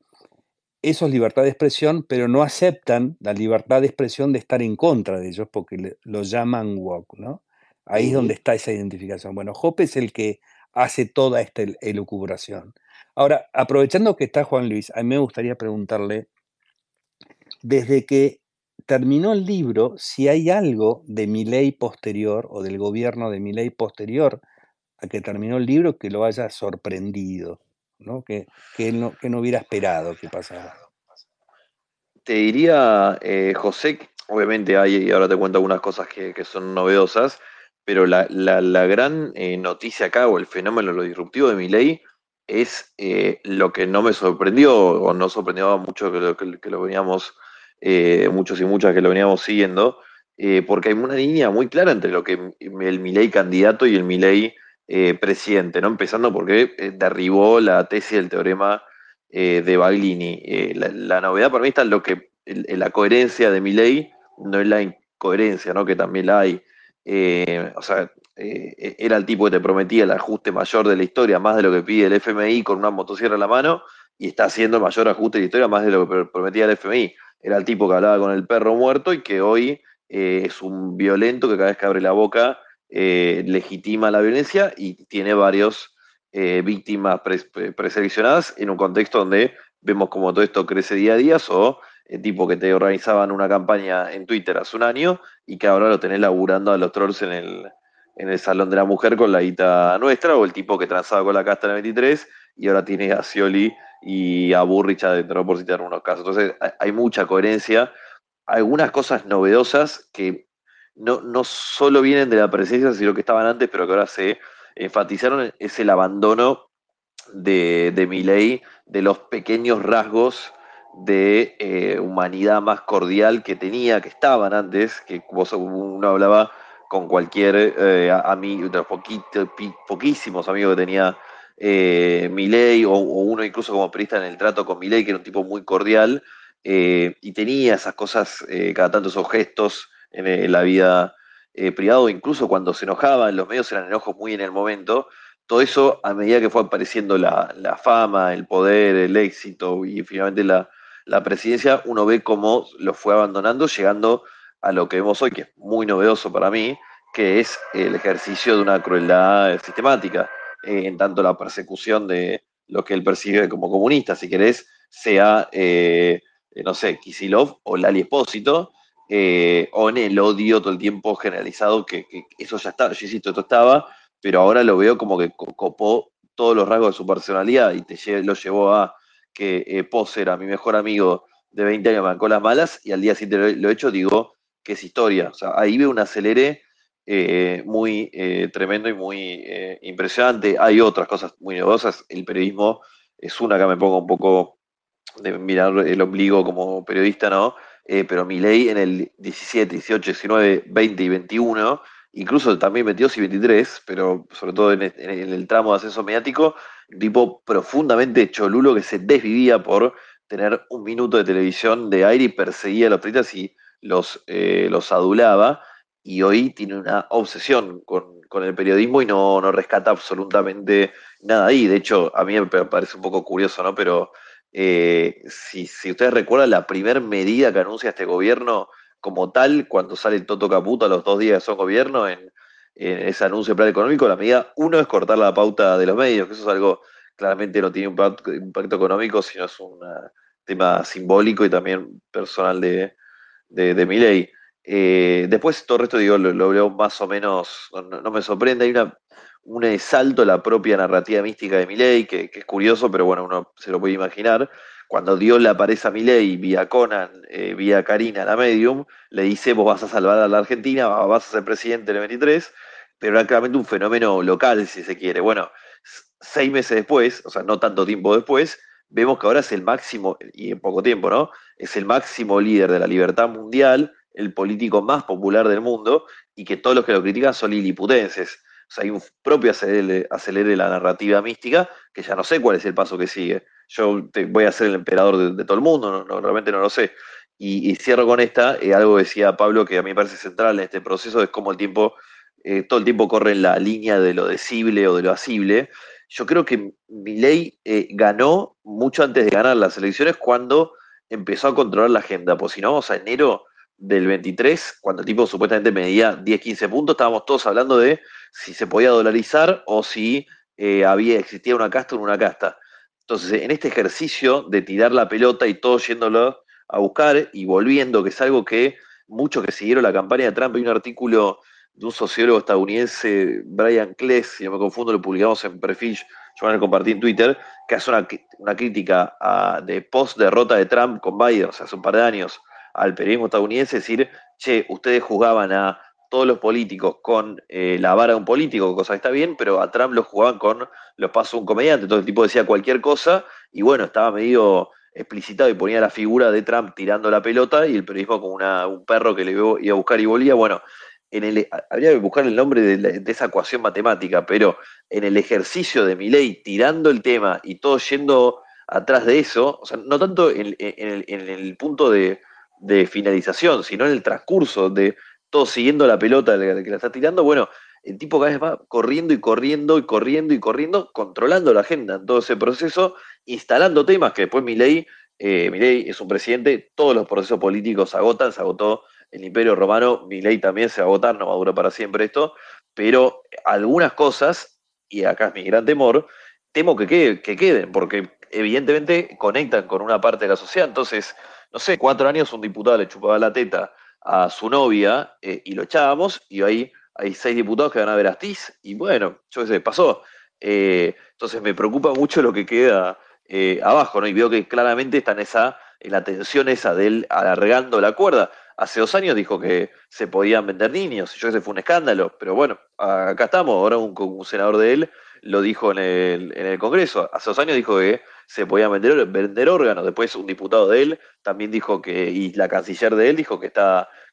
Eso es libertad de expresión, pero no aceptan la libertad de expresión de estar en contra de ellos porque lo llaman woke, ¿no? Ahí es donde está esa identificación. Bueno, Hoppe es el que hace toda esta elucubración. Ahora, aprovechando que está Juan Luis, a mí me gustaría preguntarle, desde que terminó el libro, si hay algo de Milei posterior o del gobierno de Milei posterior a que terminó el libro que lo haya sorprendido, ¿no? Que él no hubiera esperado que pasara. Te diría, José, que obviamente hay, y ahora te cuento algunas cosas que son novedosas, pero la gran noticia acá, o el fenómeno, lo disruptivo de Milei, es lo que no me sorprendió, o no sorprendió a muchos que lo veníamos, muchos y muchas que lo veníamos siguiendo, porque hay una línea muy clara entre lo que el Milei candidato y el Milei presidente, ¿no? Empezando porque derribó la tesis del teorema de Baglini. La novedad para mí está en lo que en la coherencia de Milei, no es la incoherencia, ¿no? Que también la hay. O sea, era el tipo que te prometía el ajuste mayor de la historia, más de lo que pide el FMI con una motosierra en la mano, y está haciendo el mayor ajuste de la historia, más de lo que prometía el FMI. Era el tipo que hablaba con el perro muerto y que hoy es un violento que cada vez que abre la boca legitima la violencia y tiene varios víctimas preseleccionadas en un contexto donde vemos como todo esto crece día a día, o tipo que te organizaban una campaña en Twitter hace un año y que ahora lo tenés laburando a los trolls en el Salón de la Mujer con la guita nuestra, o el tipo que transaba con la casta en el 23 y ahora tiene a Scioli y a Burrich adentro, por citar unos casos. Entonces hay mucha coherencia, algunas cosas novedosas que no solo vienen de la presencia, sino que estaban antes, pero que ahora se enfatizaron, es el abandono de Milei, de los pequeños rasgos de humanidad más cordial que tenía, que estaban antes, que uno hablaba con cualquier amigo, de los poquísimos amigos que tenía Milei, o uno incluso como periodista en el trato con Milei, que era un tipo muy cordial, y tenía esas cosas, cada tanto esos gestos en la vida privada, incluso cuando se enojaba, en los medios eran enojos muy en el momento. Todo eso, a medida que fue apareciendo la fama, el poder, el éxito y finalmente la presidencia, uno ve cómo lo fue abandonando, llegando a lo que vemos hoy, que es muy novedoso para mí, que es el ejercicio de una crueldad sistemática, en tanto la persecución de lo que él percibe como comunista, si querés, sea, no sé, Kicillof o Lali Espósito, o en el odio todo el tiempo generalizado, que eso ya estaba, yo insisto, esto estaba, pero ahora lo veo como que copó todos los rasgos de su personalidad y lo llevó a que Pose era mi mejor amigo de 20 años, me bancó las malas, y al día siguiente lo he hecho, digo que es historia. O sea, ahí veo un acelere muy tremendo y muy impresionante. Hay otras cosas muy novedosas. El periodismo es una, acá me pongo un poco de mirar el ombligo como periodista, ¿no? Pero Milei en el 17, 18, 19, 20 y 21, incluso también 22 y 23, pero sobre todo en el tramo de ascenso mediático, un tipo profundamente cholulo que se desvivía por tener un minuto de televisión de aire y perseguía a los periodistas y los adulaba, y hoy tiene una obsesión con el periodismo y no rescata absolutamente nada ahí. De hecho, a mí me parece un poco curioso, ¿no? Pero si ustedes recuerdan la primera medida que anuncia este gobierno como tal, cuando sale el Toto Caputo a los 2 días de son gobierno, en ese anuncio de plan económico, la medida uno es cortar la pauta de los medios, que eso es algo claramente no tiene un impacto económico, sino es un tema simbólico y también personal de Milei. Después todo el resto, digo, lo veo más o menos, no me sorprende, hay un salto a la propia narrativa mística de Milei, que es curioso, pero bueno, uno se lo puede imaginar. Cuando Dios le aparece a Milei vía Conan, vía Karina, la medium, le dice, vos vas a salvar a la Argentina, vas a ser presidente en el 23, pero era claramente un fenómeno local, si se quiere. Bueno, 6 meses después, o sea, no tanto tiempo después, vemos que ahora es el máximo, y en poco tiempo, ¿no? Es el máximo líder de la libertad mundial, el político más popular del mundo, y que todos los que lo critican son liliputenses. O sea, hay un propio acelere la narrativa mística, que ya no sé cuál es el paso que sigue. Yo voy a ser el emperador de todo el mundo, realmente no lo sé. Y cierro con esta, algo que decía Pablo, que a mí me parece central en este proceso, es cómo el tiempo, todo el tiempo corre en la línea de lo decible o de lo asible. Yo creo que Milei ganó mucho antes de ganar las elecciones, cuando empezó a controlar la agenda. Pues si no vamos a enero del 23, cuando el tipo supuestamente medía 10, 15 puntos, estábamos todos hablando de si se podía dolarizar o si existía una casta o una casta. Entonces, en este ejercicio de tirar la pelota y todos yéndolo a buscar y volviendo, que es algo que muchos que siguieron la campaña de Trump, hay un artículo de un sociólogo estadounidense, Brian Kless, si no me confundo, lo publicamos en perfil, yo van a compartir en Twitter, que hace una crítica de post derrota de Trump con Biden, o sea, hace un par de años, al periodismo estadounidense, decir, che, ustedes juzgaban a todos los políticos con la vara de un político, cosa que está bien, pero a Trump lo jugaban con los pasos de un comediante. Entonces el tipo decía cualquier cosa y bueno, estaba medio explicitado y ponía la figura de Trump tirando la pelota y el periodismo como un perro que le iba a buscar y volvía. Bueno, habría que buscar el nombre de esa ecuación matemática, pero en el ejercicio de Milei tirando el tema y todo yendo atrás de eso, o sea, no tanto en el punto de finalización, sino en el transcurso de todo siguiendo la pelota que la está tirando, bueno, el tipo cada vez va corriendo y corriendo y corriendo y corriendo, controlando la agenda en todo ese proceso, instalando temas que después Milei es un presidente, todos los procesos políticos se agotan, se agotó el Imperio Romano, Milei también se va a agotar, no va a durar para siempre esto, pero algunas cosas, y acá es mi gran temor, temo que queden, porque evidentemente conectan con una parte de la sociedad. Entonces, no sé, 4 años un diputado le chupaba la teta a su novia y lo echábamos, y ahí hay 6 diputados que van a ver a Astiz, y bueno, yo qué sé, pasó. Entonces me preocupa mucho lo que queda abajo, ¿no? Y veo que claramente está en la tensión esa de él alargando la cuerda. Hace 2 años dijo que se podían vender niños, yo ese fue un escándalo, pero bueno, acá estamos, ahora un senador de él lo dijo en el Congreso. Hace 2 años dijo que se podían vender órganos, después un diputado de él también dijo y la canciller de él dijo que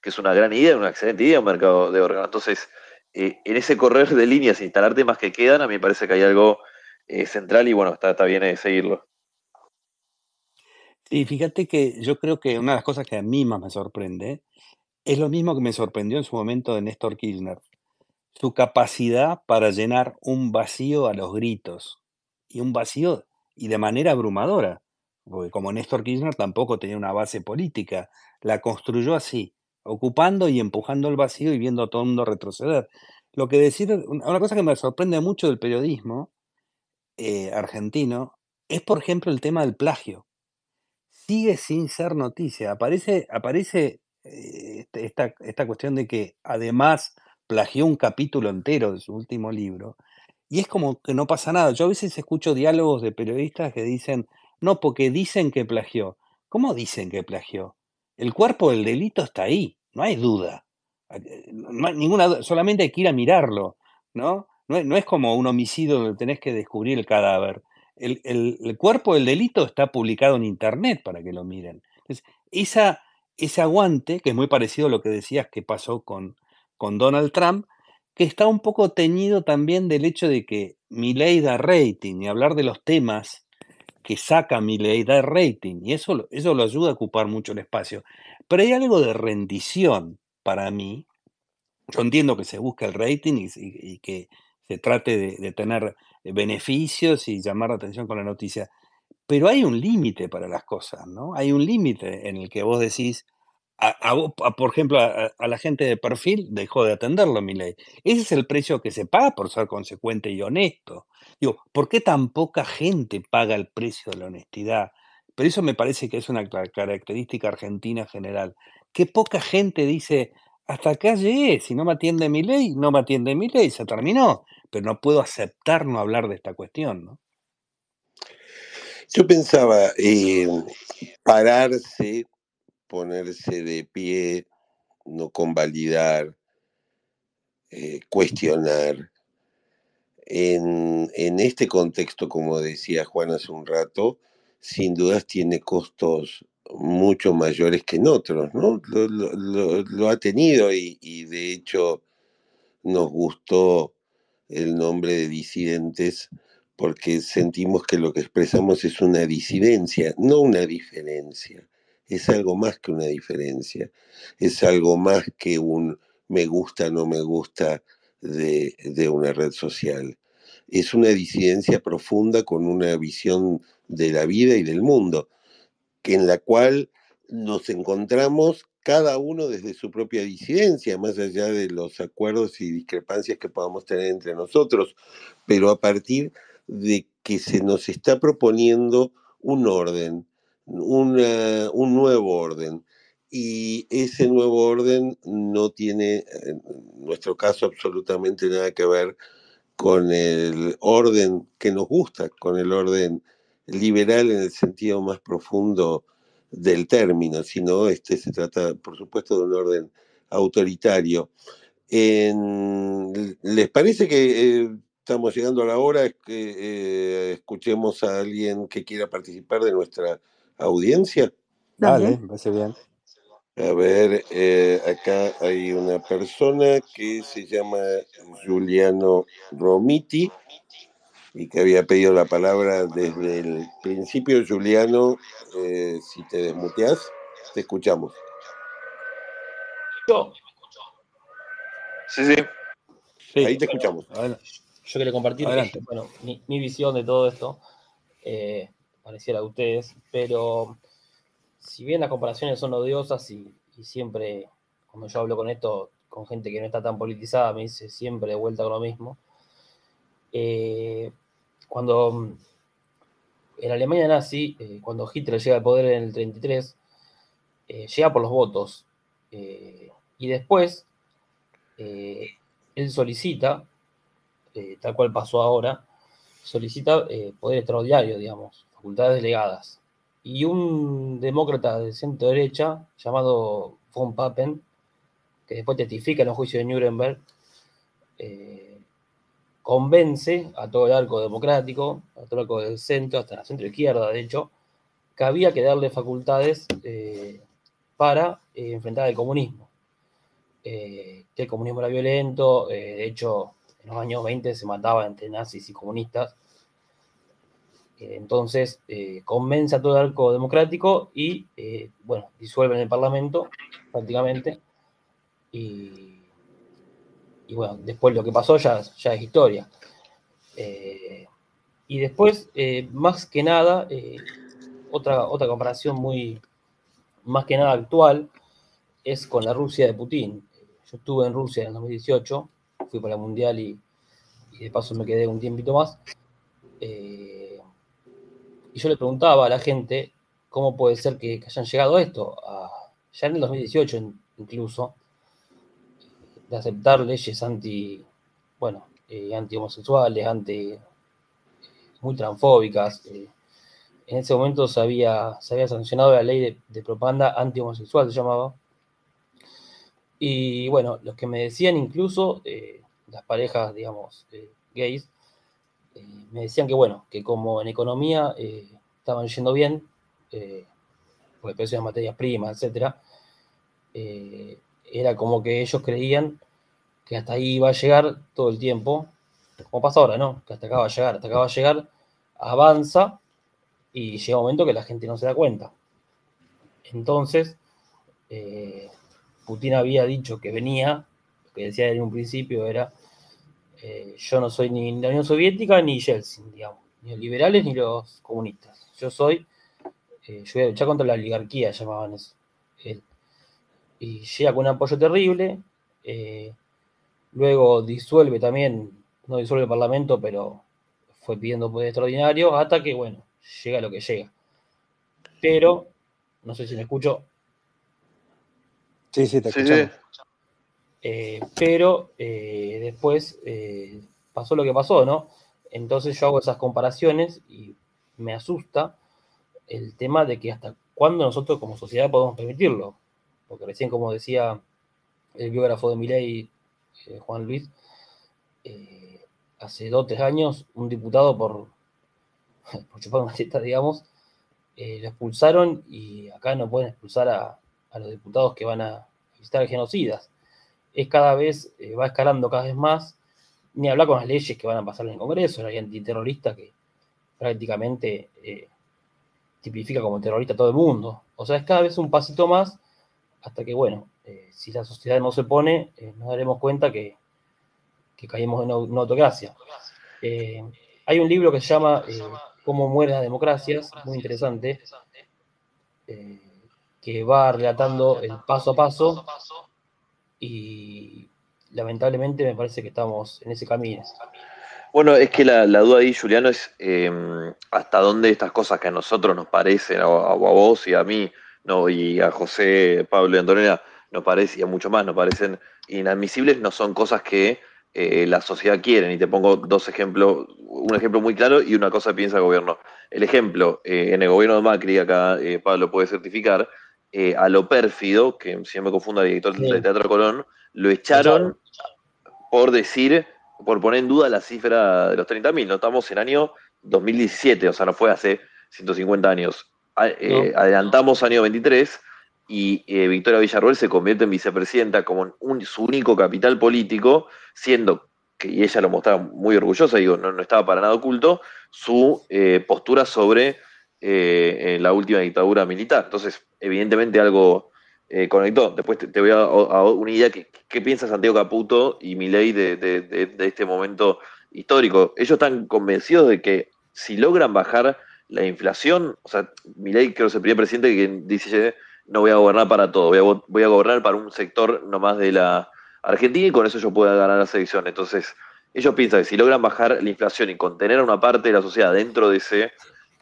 es una gran idea, una excelente idea un mercado de órganos. Entonces, en ese correr de líneas, instalar temas que quedan, a mí me parece que hay algo central y bueno, está bien seguirlo. Sí, fíjate que yo creo que una de las cosas que a mí más me sorprende es lo mismo que me sorprendió en su momento de Néstor Kirchner, su capacidad para llenar un vacío a los gritos, y un vacío y de manera abrumadora, porque como Néstor Kirchner tampoco tenía una base política, la construyó así, ocupando y empujando el vacío y viendo a todo el mundo retroceder. Lo que decir, una cosa que me sorprende mucho del periodismo argentino es, por ejemplo, el tema del plagio. Sigue sin ser noticia. Aparece esta cuestión de que además plagió un capítulo entero de su último libro, y es como que no pasa nada. Yo a veces escucho diálogos de periodistas que dicen, no, porque dicen que plagió. ¿Cómo dicen que plagió? El cuerpo del delito está ahí, no hay duda. No hay ninguna duda, solamente hay que ir a mirarlo, ¿no? No es como un homicidio donde tenés que descubrir el cadáver. El cuerpo del delito está publicado en internet para que lo miren. Entonces, ese aguante, que es muy parecido a lo que decías que pasó con Donald Trump, que está un poco teñido también del hecho de que Milei da rating, y hablar de los temas que saca Milei da rating, y eso lo ayuda a ocupar mucho el espacio. Pero hay algo de rendición para mí. Yo entiendo que se busca el rating y que se trate de tener beneficios y llamar la atención con la noticia, pero hay un límite para las cosas, ¿no? Hay un límite en el que vos decís, por ejemplo, a la gente de perfil dejó de atenderlo Milei. Ese es el precio que se paga por ser consecuente y honesto. Digo, ¿por qué tan poca gente paga el precio de la honestidad? Pero eso me parece que es una característica argentina general. Que poca gente dice, hasta acá llegué, si no me atiende Milei, no me atiende Milei, se terminó. Pero no puedo aceptar no hablar de esta cuestión, ¿no? Yo pensaba pararse, ponerse de pie, no convalidar, cuestionar. En este contexto, como decía Juan hace un rato, sin dudas tiene costos mucho mayores que en otros, ¿no? Lo ha tenido y de hecho nos gustó el nombre de disidentes porque sentimos que lo que expresamos es una disidencia, no una diferencia. Es algo más que una diferencia. Es algo más que un me gusta, no me gusta de una red social. Es una disidencia profunda con una visión de la vida y del mundo en la cual nos encontramos cada uno desde su propia disidencia, más allá de los acuerdos y discrepancias que podamos tener entre nosotros, pero a partir de que se nos está proponiendo un orden, un nuevo orden. Y ese nuevo orden no tiene, en nuestro caso, absolutamente nada que ver con el orden que nos gusta, con el orden liberal en el sentido más profundo del término, sino se trata, por supuesto, de un orden autoritario. ¿Les parece que estamos llegando a la hora? Es que escuchemos a alguien que quiera participar de nuestra audiencia. Dale, Dale. me parece bien. A ver, acá hay una persona que se llama Giuliano Romiti y que había pedido la palabra desde el principio. Giuliano, si te desmuteás, te escuchamos. Yo, Sí, sí. Sí, Ahí te escuchamos. yo quería compartir, adelante. bueno, mi visión de todo esto, pareciera a ustedes, pero si bien las comparaciones son odiosas y siempre, cuando yo hablo con esto, con gente que no está tan politizada, me dice siempre de vuelta con lo mismo. Cuando en Alemania nazi, cuando Hitler llega al poder en el 33, llega por los votos. Y después, él solicita, tal cual pasó ahora, solicita poder extraordinario, digamos, facultades delegadas. Y un demócrata de centro derecha llamado von Papen, que después testifica en los juicios de Nuremberg, convence a todo el arco democrático, a todo el arco del centro, hasta la centro izquierda, de hecho, que había que darle facultades para enfrentar el comunismo. Que el comunismo era violento, de hecho, en los años 20 se mataba entre nazis y comunistas. Entonces, convence a todo el arco democrático y, bueno, disuelven el Parlamento, prácticamente. Y bueno, después lo que pasó ya es historia. Y después, más que nada, otra comparación muy, más que nada actual, es con la Rusia de Putin. Yo estuve en Rusia en 2018, fui para el Mundial y de paso me quedé un tiempito más. Y yo le preguntaba a la gente cómo puede ser que hayan llegado a esto, ya en el 2018 incluso, de aceptar leyes anti-homosexuales, muy transfóbicas. En ese momento se había sancionado la ley de propaganda anti-homosexual, se llamaba. Y bueno, los que me decían incluso, las parejas, digamos, gays, me decían que bueno, que como en economía estaban yendo bien, por el precio de las materias primas, etcétera, era como que ellos creían que hasta ahí iba a llegar todo el tiempo, como pasa ahora, ¿no? Que hasta acá va a llegar, avanza y llega un momento que la gente no se da cuenta. Entonces, Putin había dicho que venía, lo que decía en un principio era, yo no soy ni la Unión Soviética ni Yeltsin, digamos, ni los liberales ni los comunistas. Yo voy a luchar contra la oligarquía, llamaban eso. Y llega con un apoyo terrible, luego disuelve también, no disuelve el Parlamento, pero fue pidiendo poder extraordinario, hasta que, bueno, llega lo que llega. Pero, no sé si me escucho. Sí, te escuchamos. Pero después pasó lo que pasó, ¿no? Entonces yo hago esas comparaciones y me asusta el tema de que hasta cuándo nosotros como sociedad podemos permitirlo. Porque recién, como decía el biógrafo de Milei, Juan Luis, hace 2 o 3 años, un diputado por chupar una teta, digamos, lo expulsaron y acá no pueden expulsar a los diputados que van a visitar genocidas. Es cada vez, va escalando cada vez más, ni hablar con las leyes que van a pasar en el Congreso, la ley antiterrorista que prácticamente tipifica como terrorista a todo el mundo. O sea, es cada vez un pasito más hasta que, bueno, si la sociedad no se pone, nos daremos cuenta que caímos en una autocracia. Hay un libro que se llama Cómo mueren las democracias, muy interesante, que va relatando el paso a paso y lamentablemente me parece que estamos en ese camino. Bueno, es que la duda ahí, Juliano, es hasta dónde estas cosas que a nosotros nos parecen, a vos y a mí, no, y a José, Pablo y Antonella, nos parece, y a mucho más, nos parecen inadmisibles, no son cosas que la sociedad quiere. Y te pongo 2 ejemplos, un ejemplo muy claro y una cosa que piensa el gobierno. El ejemplo, en el gobierno de Macri, acá Pablo puede certificar, a lo pérfido, que si no me confundo, al director del Teatro Colón, lo echaron por decir, por poner en duda la cifra de los 30.000. No estamos en año 2017, o sea, no fue hace 150 años. Adelantamos año 23 y Victoria Villarroel se convierte en vicepresidenta como su único capital político, siendo que, y ella lo mostraba muy orgullosa, digo, no estaba para nada oculto, su postura sobre la última dictadura militar. Entonces, evidentemente algo conectó. Después te voy a una idea. ¿Qué piensa Santiago Caputo y Milei de este momento histórico? Ellos están convencidos de que si logran bajar la inflación, o sea, Milei creo que es el primer presidente que dice, no voy a gobernar para todo, voy a gobernar para un sector nomás de la Argentina y con eso yo puedo ganar las elecciones. Entonces, ellos piensan que si logran bajar la inflación y contener a una parte de la sociedad dentro de ese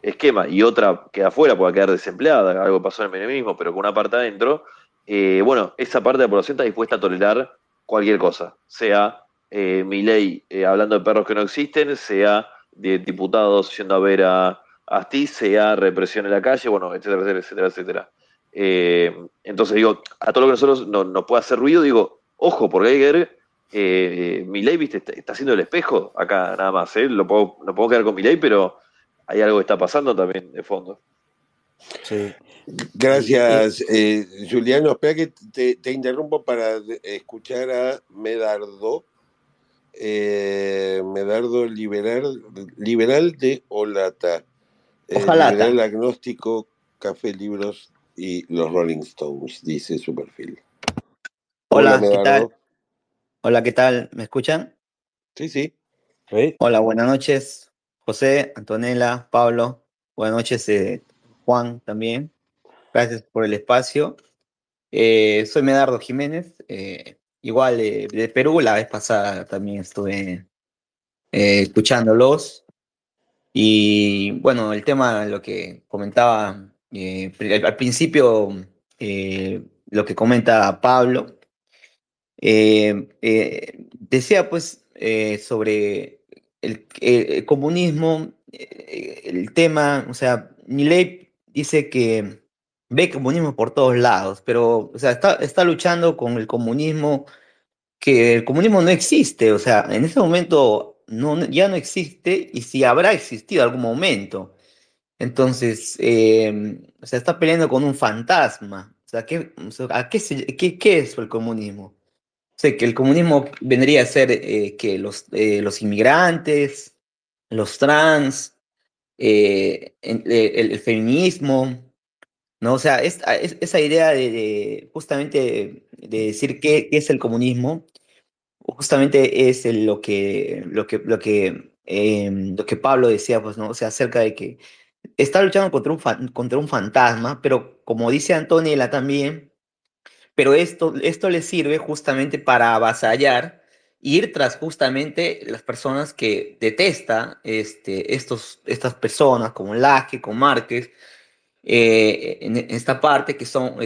esquema y otra queda afuera, puede quedar desempleada, algo pasó en el menemismo, pero con una parte adentro, bueno, esa parte de la población está dispuesta a tolerar cualquier cosa, sea Milei hablando de perros que no existen, sea de diputados yendo a ver a Astiz, sea represión en la calle, bueno, etcétera, etcétera, etcétera. Entonces digo, a todo lo que nosotros nos puede hacer ruido, digo, ojo, porque hay que ver, Milei, viste, está haciendo el espejo acá nada más, ¿eh? No puedo quedar con Milei, pero hay algo que está pasando también de fondo. Sí. Gracias, Juliano. Espera que te interrumpo para escuchar a Medardo. Medardo liberal de Olata. Ojalata. Liberal agnóstico, Café Libros y los Rolling Stones, dice su perfil. Hola, ¿qué Medardo. tal? Hola, ¿qué tal? ¿Me escuchan? Sí, sí. ¿Sí? Hola, buenas noches, José, Antonella, Pablo. Buenas noches, Juan también. Gracias por el espacio. Soy Medardo Jiménez, igual de Perú. La vez pasada también estuve escuchándolos. Y bueno, el tema, lo que comentaba al principio, lo que comenta Pablo. Decía pues sobre el comunismo, el tema, o sea, Milei dice que ve comunismo por todos lados, pero o sea, está luchando con el comunismo, que el comunismo no existe, o sea, en ese momento ya no existe, y si habrá existido algún momento. Entonces, o sea, está peleando con un fantasma. O sea, o sea, ¿qué es el comunismo? Sé que el comunismo vendría a ser que los inmigrantes, los trans, el feminismo, ¿no? O sea, esa idea justamente de decir qué es el comunismo, justamente es lo que Pablo decía, pues, ¿no? O sea, acerca de que está luchando contra un fantasma, pero como dice Antonella también, pero esto le sirve justamente para avasallar, e ir tras justamente las personas que detesta estas personas, como Laje, como Márquez, en esta parte que son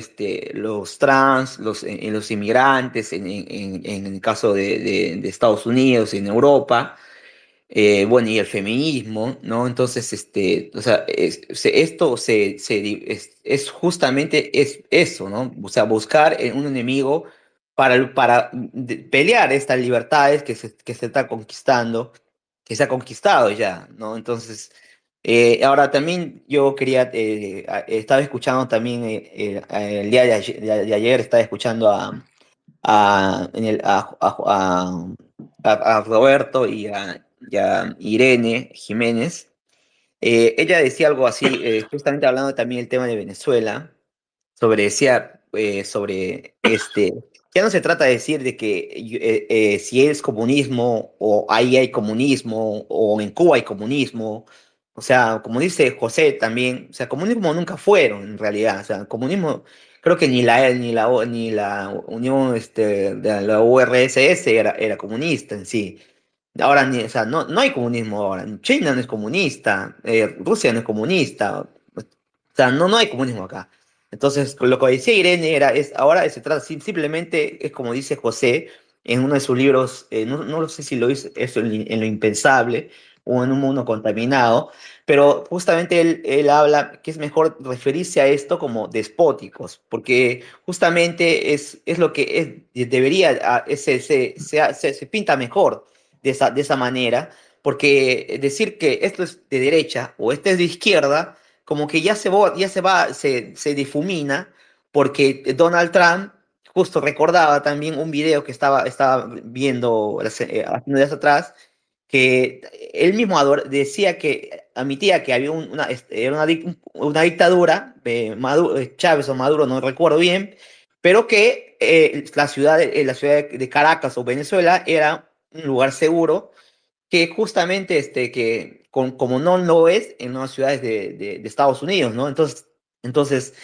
los trans, los inmigrantes, en el caso de Estados Unidos, en Europa. Bueno, y el feminismo, ¿no? Entonces, o sea, esto es justamente eso, ¿no? O sea, buscar un enemigo para pelear estas libertades que se está conquistando, que se ha conquistado ya, ¿no? Entonces, ahora también yo quería, estaba escuchando también, el día de ayer estaba escuchando a Roberto y a Irene Jiménez. Ella decía algo así, justamente hablando también del tema de Venezuela, decía sobre ya no se trata de decir de que si es comunismo o ahí hay comunismo o en Cuba hay comunismo. O sea, como dice José también, o sea, comunismo nunca fueron en realidad. O sea, comunismo, creo que ni la Unión, de la URSS era comunista en sí. Ahora, o sea, no hay comunismo ahora. China no es comunista, Rusia no es comunista. O sea, no hay comunismo acá. Entonces, lo que decía Irene ahora se trata simplemente, es como dice José en uno de sus libros, no sé si lo hizo eso en Lo Impensable o en Un Mundo Contaminado, pero justamente él habla que es mejor referirse a esto como despóticos, porque justamente es lo que debería, se pinta mejor de esa manera, porque decir que esto es de derecha o esto es de izquierda, como que se difumina, porque Donald Trump justo recordaba también un video que estaba viendo hace unos días atrás, que él mismo decía que admitía que había era una dictadura, Chávez o Maduro, no recuerdo bien, pero que la ciudad de Caracas o Venezuela era un lugar seguro, que justamente como no lo es en unas ciudades de Estados Unidos, ¿no? Entonces,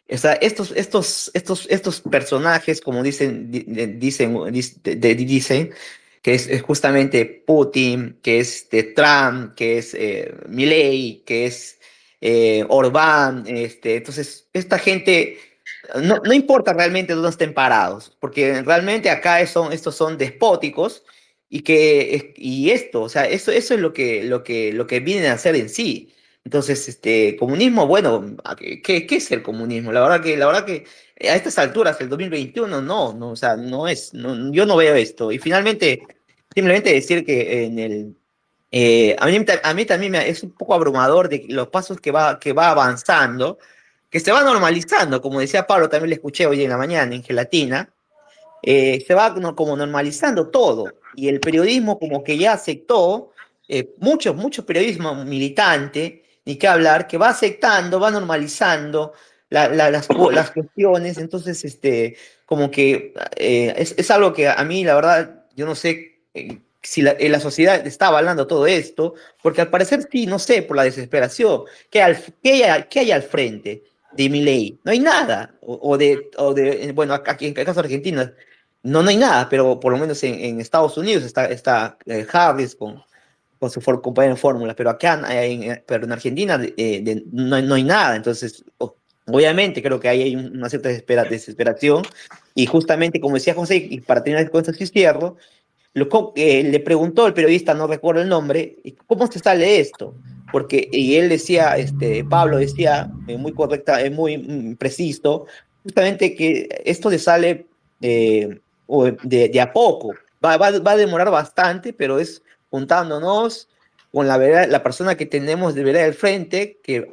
o sea, estos personajes, como dicen, que es justamente Putin, que es Trump, que es Milei, que es Orbán, entonces, esta gente, no importa realmente dónde estén parados, porque realmente acá estos son despóticos, y esto, o sea, eso es lo que vienen a hacer en sí. Entonces, comunismo, bueno, ¿qué es el comunismo? La verdad que a estas alturas, el 2021, no, o sea, yo no veo esto. Y finalmente, simplemente decir que a mí también es un poco abrumador de los pasos que va avanzando, que se va normalizando, como decía Pablo, también le escuché hoy en la mañana en Gelatina, se va como normalizando todo y el periodismo como que ya aceptó, mucho periodismo militante, ni qué hablar, que va aceptando, va normalizando las cuestiones, entonces como que es algo que a mí la verdad yo no sé si la sociedad está avalando todo esto, porque al parecer sí, no sé, por la desesperación, ¿qué hay al frente de Milei? No hay nada, bueno, aquí en el caso de Argentina, no hay nada, pero por lo menos en Estados Unidos está Harris con su compañero de fórmula, pero acá pero en Argentina no hay nada, entonces obviamente creo que ahí hay una cierta desesperación y justamente como decía José, y para terminar con esto sí cierro, le preguntó el periodista, no recuerdo el nombre, ¿cómo se sale esto? Y él decía, Pablo decía, muy correcta, muy preciso, justamente que esto le sale de a poco. Va a demorar bastante, pero es juntándonos con la persona que tenemos de vereda del frente, que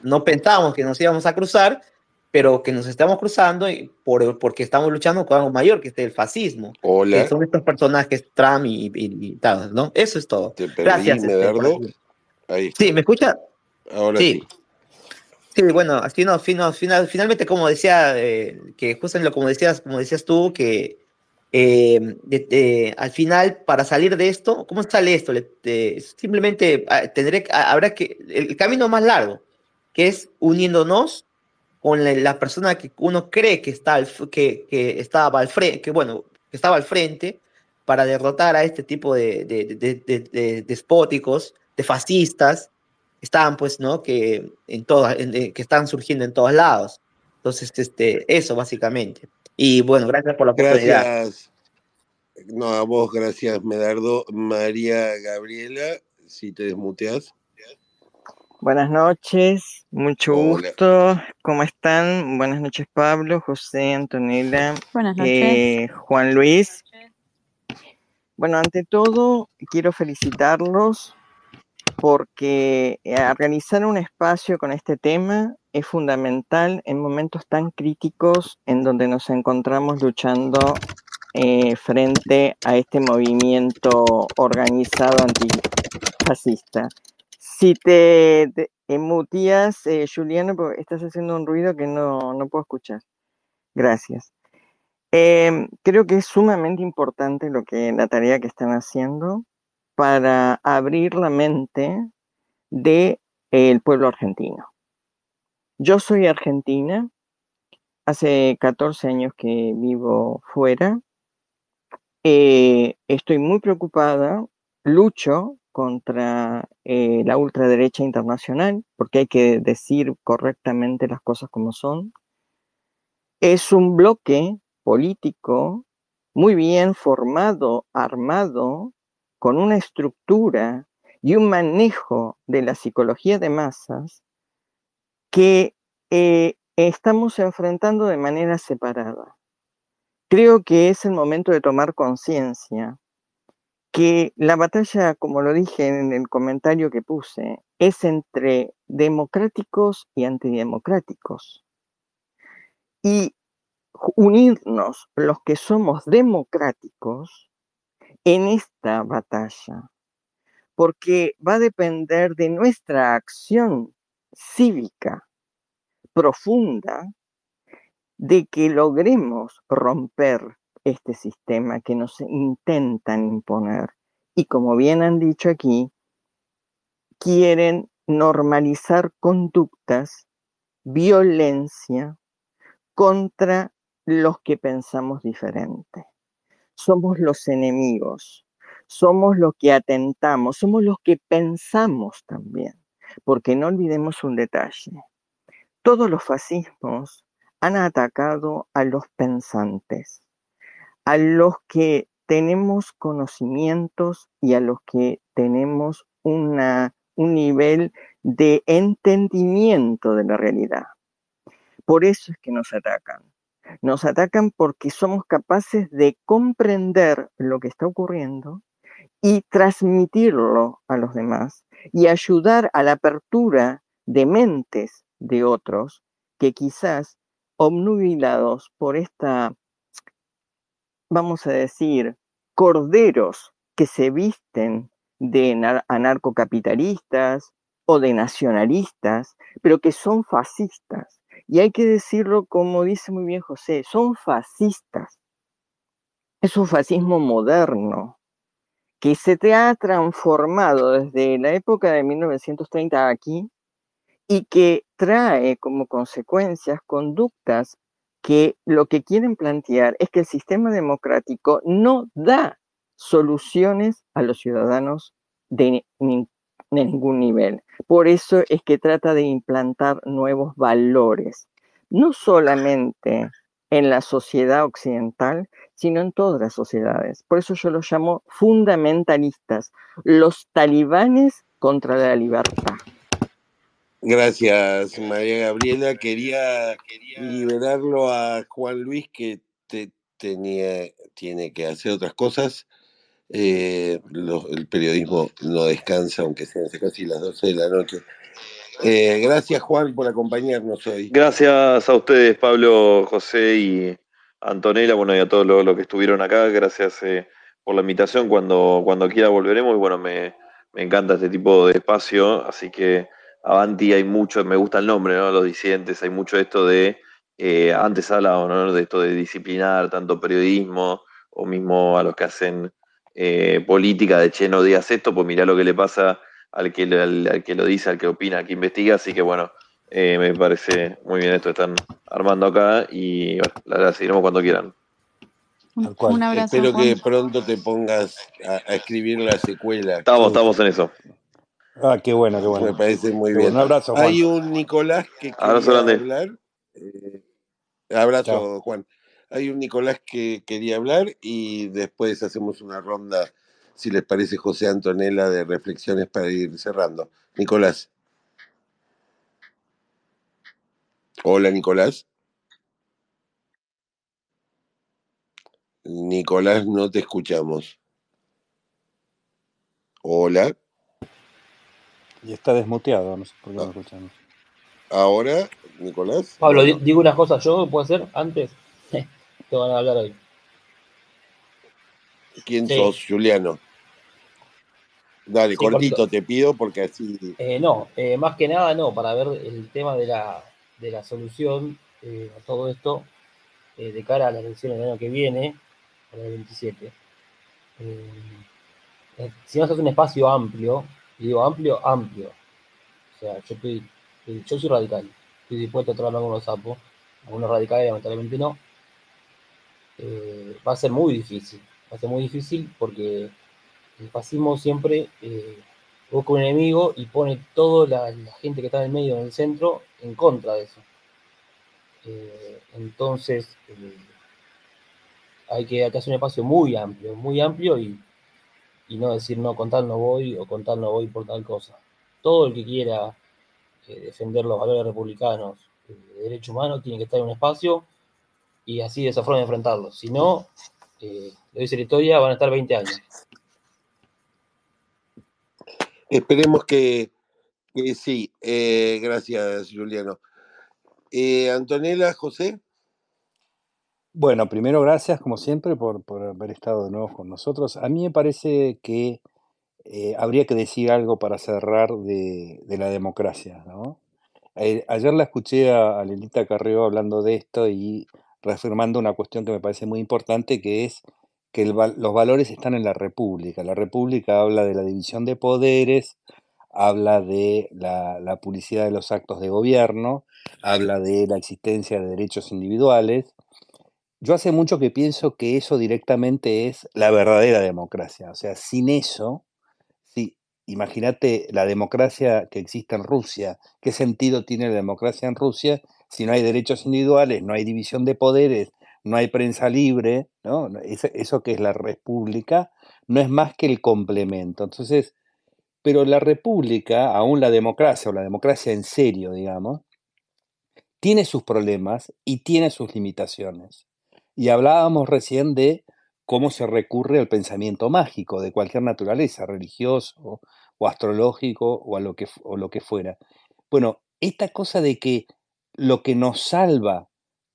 no pensábamos que nos íbamos a cruzar, pero que nos estamos cruzando porque estamos luchando con algo mayor, que es el fascismo, que Hola, son estos personajes Trump y tal, ¿no? Eso es todo. te perdí, Gracias, por Medardo. aquí. Ahí Sí, está. ¿me escucha? Ahora sí. Sí. Sí, bueno, así no, finalmente como decía, que justo en como decías tú, que al final para salir de esto, ¿cómo sale esto? Simplemente habrá que, el camino más largo, que es uniéndonos con la persona que uno cree que estaba al frente, que estaba al frente para derrotar a este tipo de despóticos, de fascistas, estaban pues, ¿no? Que están surgiendo en todos lados. Entonces, eso básicamente. Y bueno, gracias por la oportunidad. Gracias. No, a vos, gracias, Medardo. María Gabriela, si te desmuteas. Buenas noches, mucho Hola. gusto. ¿Cómo están? Buenas noches, Pablo, José, Antonella, Buenas noches. Juan Luis. Bueno, ante todo, quiero felicitarlos porque organizar un espacio con este tema es fundamental en momentos tan críticos en donde nos encontramos luchando frente a este movimiento organizado antifascista. Si te muteas, Juliano, porque estás haciendo un ruido que no puedo escuchar. Gracias. Creo que es sumamente importante la tarea que están haciendo para abrir la mente del pueblo argentino. Yo soy argentina, hace 14 años que vivo fuera. Estoy muy preocupada, lucho contra la ultraderecha internacional, porque hay que decir correctamente las cosas como son. Es un bloque político muy bien formado, armado, con una estructura y un manejo de la psicología de masas que estamos enfrentando de manera separada. Creo que es el momento de tomar conciencia que la batalla, como lo dije en el comentario que puse, es entre democráticos y antidemocráticos. Y unirnos los que somos democráticos en esta batalla, porque va a depender de nuestra acción cívica profunda de que logremos romper este sistema que nos intentan imponer. Y como bien han dicho aquí, quieren normalizar conductas, violencia contra los que pensamos diferente. Somos los enemigos, somos los que atentamos, somos los que pensamos también, porque no olvidemos un detalle. Todos los fascismos han atacado a los pensantes, a los que tenemos conocimientos y a los que tenemos un nivel de entendimiento de la realidad. Por eso es que nos atacan. Nos atacan porque somos capaces de comprender lo que está ocurriendo y transmitirlo a los demás y ayudar a la apertura de mentes de otros que quizás obnubilados por esta, vamos a decir, corderos que se visten de anarcocapitalistas o de nacionalistas, pero que son fascistas. Y hay que decirlo como dice muy bien José, son fascistas. Es un fascismo moderno que se te ha transformado desde la época de 1930 aquí y que trae como consecuencias conductas que lo que quieren plantear es que el sistema democrático no da soluciones a los ciudadanos de ningún nivel. Por eso es que trata de implantar nuevos valores, no solamente en la sociedad occidental, sino en todas las sociedades. Por eso yo los llamo fundamentalistas, los talibanes contra la libertad. Gracias, María Gabriela. Quería liberarlo a Juan Luis, que tiene que hacer otras cosas. El periodismo no descansa, aunque sean casi las 12 de la noche. Gracias, Juan, por acompañarnos hoy. Gracias a ustedes, Pablo, José y Antonella, bueno, y a todos los que estuvieron acá. Gracias por la invitación. Cuando quiera volveremos. Y bueno, me encanta este tipo de espacio. Así que Avanti hay mucho, me gusta el nombre, ¿no? Los disidentes, hay mucho de esto de, antes hablaba, ¿no? De esto de disciplinar tanto periodismo o mismo a los que hacen política de che, no digas esto, pues mirá lo que le pasa al que lo dice, al que opina, al que investiga. Así que bueno. Me parece muy bien esto que están armando acá y bueno, la seguiremos cuando quieran. Tal cual. Un abrazo, Espero Juan. que pronto te pongas a escribir la secuela. Estamos en eso. Ah, qué bueno, qué bueno. Me parece muy Qué bien. bueno. Un abrazo, Juan. Hay un Nicolás que Abrazo quería grande. hablar. Abrazo, Chao. Juan. Hay un Nicolás que quería hablar y después hacemos una ronda, si les parece, José, Antonella, de reflexiones para ir cerrando. Nicolás. Hola, Nicolás. Nicolás, no te escuchamos. Hola. Y está desmuteado, no sé por qué no lo escuchamos. Ahora, Nicolás. Pablo, Bueno. digo una cosa, ¿yo puedo hacer antes? Te van a hablar hoy. ¿Quién Sí. sos, Juliano? Dale, Sí, cortito te pido porque así... No, más que nada no, para ver el tema de la solución a todo esto de cara a las elecciones del año que viene, para el 27. Si no haces un espacio amplio, y digo amplio, o sea, yo soy radical, estoy dispuesto a trabajar con los sapos, algunos radicales lamentablemente no, va a ser muy difícil porque el fascismo siempre busca un enemigo y pone toda la gente que está en el medio, en el centro, en contra de eso. Entonces, hay que hacer un espacio muy amplio y no decir, no, con tal no voy o con tal no voy por tal cosa. Todo el que quiera defender los valores republicanos de derechos humanos tiene que estar en un espacio y así de esa forma enfrentarlos. Si no, lo dice la historia, van a estar 20 años. Esperemos que sí. Gracias, Juliano. Antonella, José. Bueno, primero gracias, como siempre, por haber estado de nuevo con nosotros. A mí me parece que habría que decir algo para cerrar de la democracia, ¿no? Ayer la escuché a Lelita Carrió hablando de esto y reafirmando una cuestión que me parece muy importante, que es que los valores están en la República. La República habla de la división de poderes, habla de la publicidad de los actos de gobierno, habla de la existencia de derechos individuales. Yo hace mucho que pienso que eso directamente es la verdadera democracia. O sea, sin eso, sí, imagínate la democracia que existe en Rusia. ¿Qué sentido tiene la democracia en Rusia si no hay derechos individuales, no hay división de poderes, no hay prensa libre, ¿no? Eso que es la república no es más que el complemento. Entonces, Pero la república, aún la democracia, o la democracia en serio, digamos, tiene sus problemas y tiene sus limitaciones. Y hablábamos recién de cómo se recurre al pensamiento mágico de cualquier naturaleza, religioso o astrológico o o lo que fuera. Bueno, esta cosa de que lo que nos salva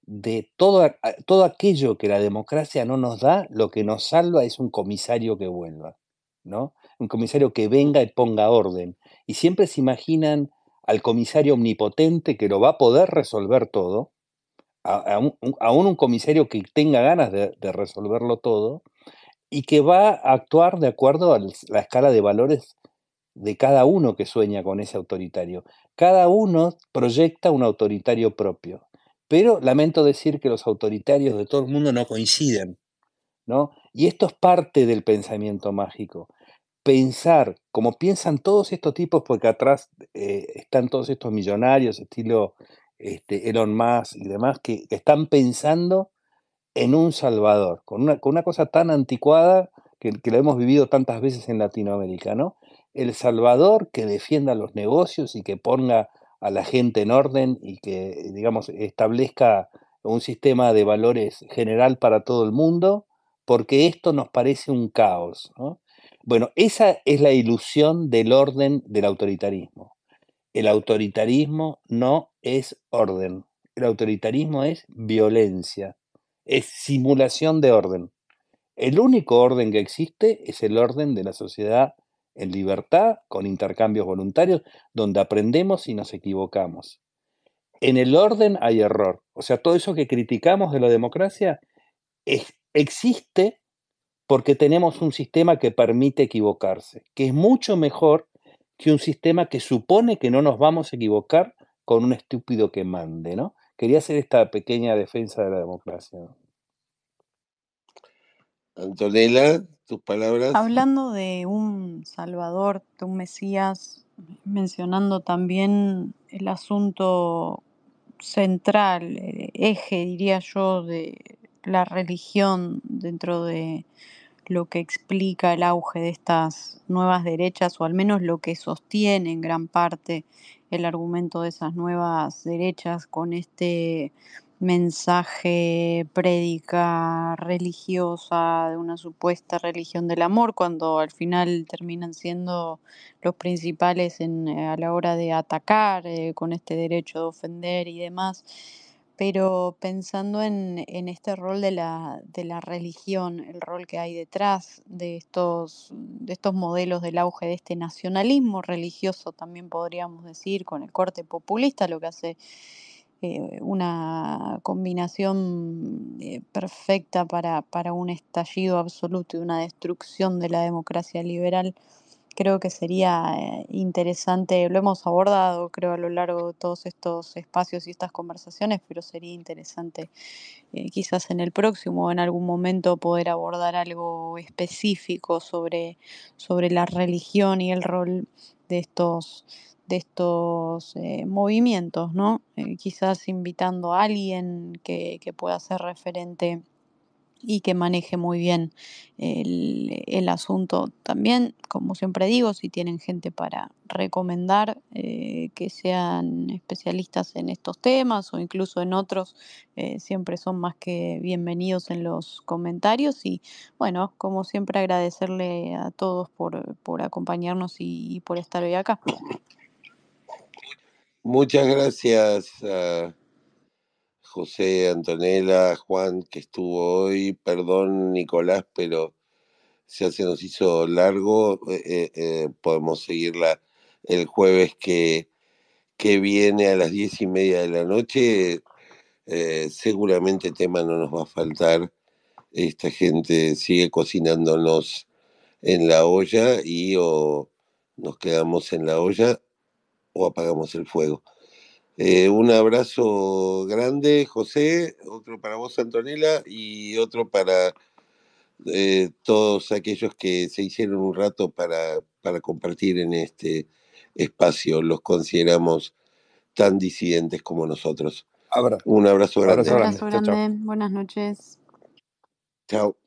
de todo aquello que la democracia no nos da, lo que nos salva es un comisario que vuelva, ¿no? Un comisario que venga y ponga orden. Y siempre se imaginan al comisario omnipotente que lo va a poder resolver todo, aún un comisario que tenga ganas de resolverlo todo, y que va a actuar de acuerdo a la escala de valores de cada uno que sueña con ese autoritario. Cada uno proyecta un autoritario propio, pero lamento decir que los autoritarios de todo el mundo no coinciden, ¿no? Y esto es parte del pensamiento mágico. Pensar como piensan todos estos tipos, porque atrás están todos estos millonarios, estilo Elon Musk y demás, que están pensando en un Salvador, con una cosa tan anticuada que lo hemos vivido tantas veces en Latinoamérica, ¿no? El Salvador que defienda los negocios y que ponga a la gente en orden y que, digamos, establezca un sistema de valores general para todo el mundo, porque esto nos parece un caos, ¿no? Bueno, esa es la ilusión del orden del autoritarismo. El autoritarismo no es orden, el autoritarismo es violencia, es simulación de orden. El único orden que existe es el orden de la sociedad en libertad, con intercambios voluntarios, donde aprendemos y nos equivocamos. En el orden hay error. O sea, todo eso que criticamos de la democracia existe porque tenemos un sistema que permite equivocarse, que es mucho mejor que un sistema que supone que no nos vamos a equivocar con un estúpido que mande, ¿no? Quería hacer esta pequeña defensa de la democracia, ¿no? Antonella, tus palabras. Hablando de un Salvador, de un Mesías, mencionando también el asunto central, eje, diría yo, de la religión dentro de lo que explica el auge de estas nuevas derechas, o al menos lo que sostiene en gran parte el argumento de esas nuevas derechas con este mensaje, prédica religiosa de una supuesta religión del amor, cuando al final terminan siendo los principales a la hora de atacar, con este derecho de ofender y demás. Pero pensando en este rol de la religión, el rol que hay detrás de estos modelos del auge de este nacionalismo religioso, también podríamos decir, con el corte populista, lo que hace una combinación perfecta para un estallido absoluto y una destrucción de la democracia liberal. Creo que sería interesante, lo hemos abordado, creo, a lo largo de todos estos espacios y estas conversaciones, pero sería interesante quizás en el próximo o en algún momento poder abordar algo específico sobre la religión y el rol de estos movimientos, ¿no? Quizás invitando a alguien que pueda ser referente y que maneje muy bien el asunto. También, como siempre digo, si tienen gente para recomendar que sean especialistas en estos temas o incluso en otros, siempre son más que bienvenidos en los comentarios. Y bueno, como siempre, agradecerle a todos por acompañarnos y por estar hoy acá. Muchas gracias a José, Antonella, Juan, que estuvo hoy. Perdón, Nicolás, pero ya se nos hizo largo. Podemos seguirla el jueves que viene a las 10:30 de la noche. Seguramente tema no nos va a faltar. Esta gente sigue cocinándonos en la olla y o nos quedamos en la olla o apagamos el fuego. Un abrazo grande, José, otro para vos, Antonella, y otro para todos aquellos que se hicieron un rato para compartir en este espacio. Los consideramos tan disidentes como nosotros. Abrazo. Un abrazo grande. Abrazo grande. Abrazo Chao, chao. grande, buenas noches. Chao.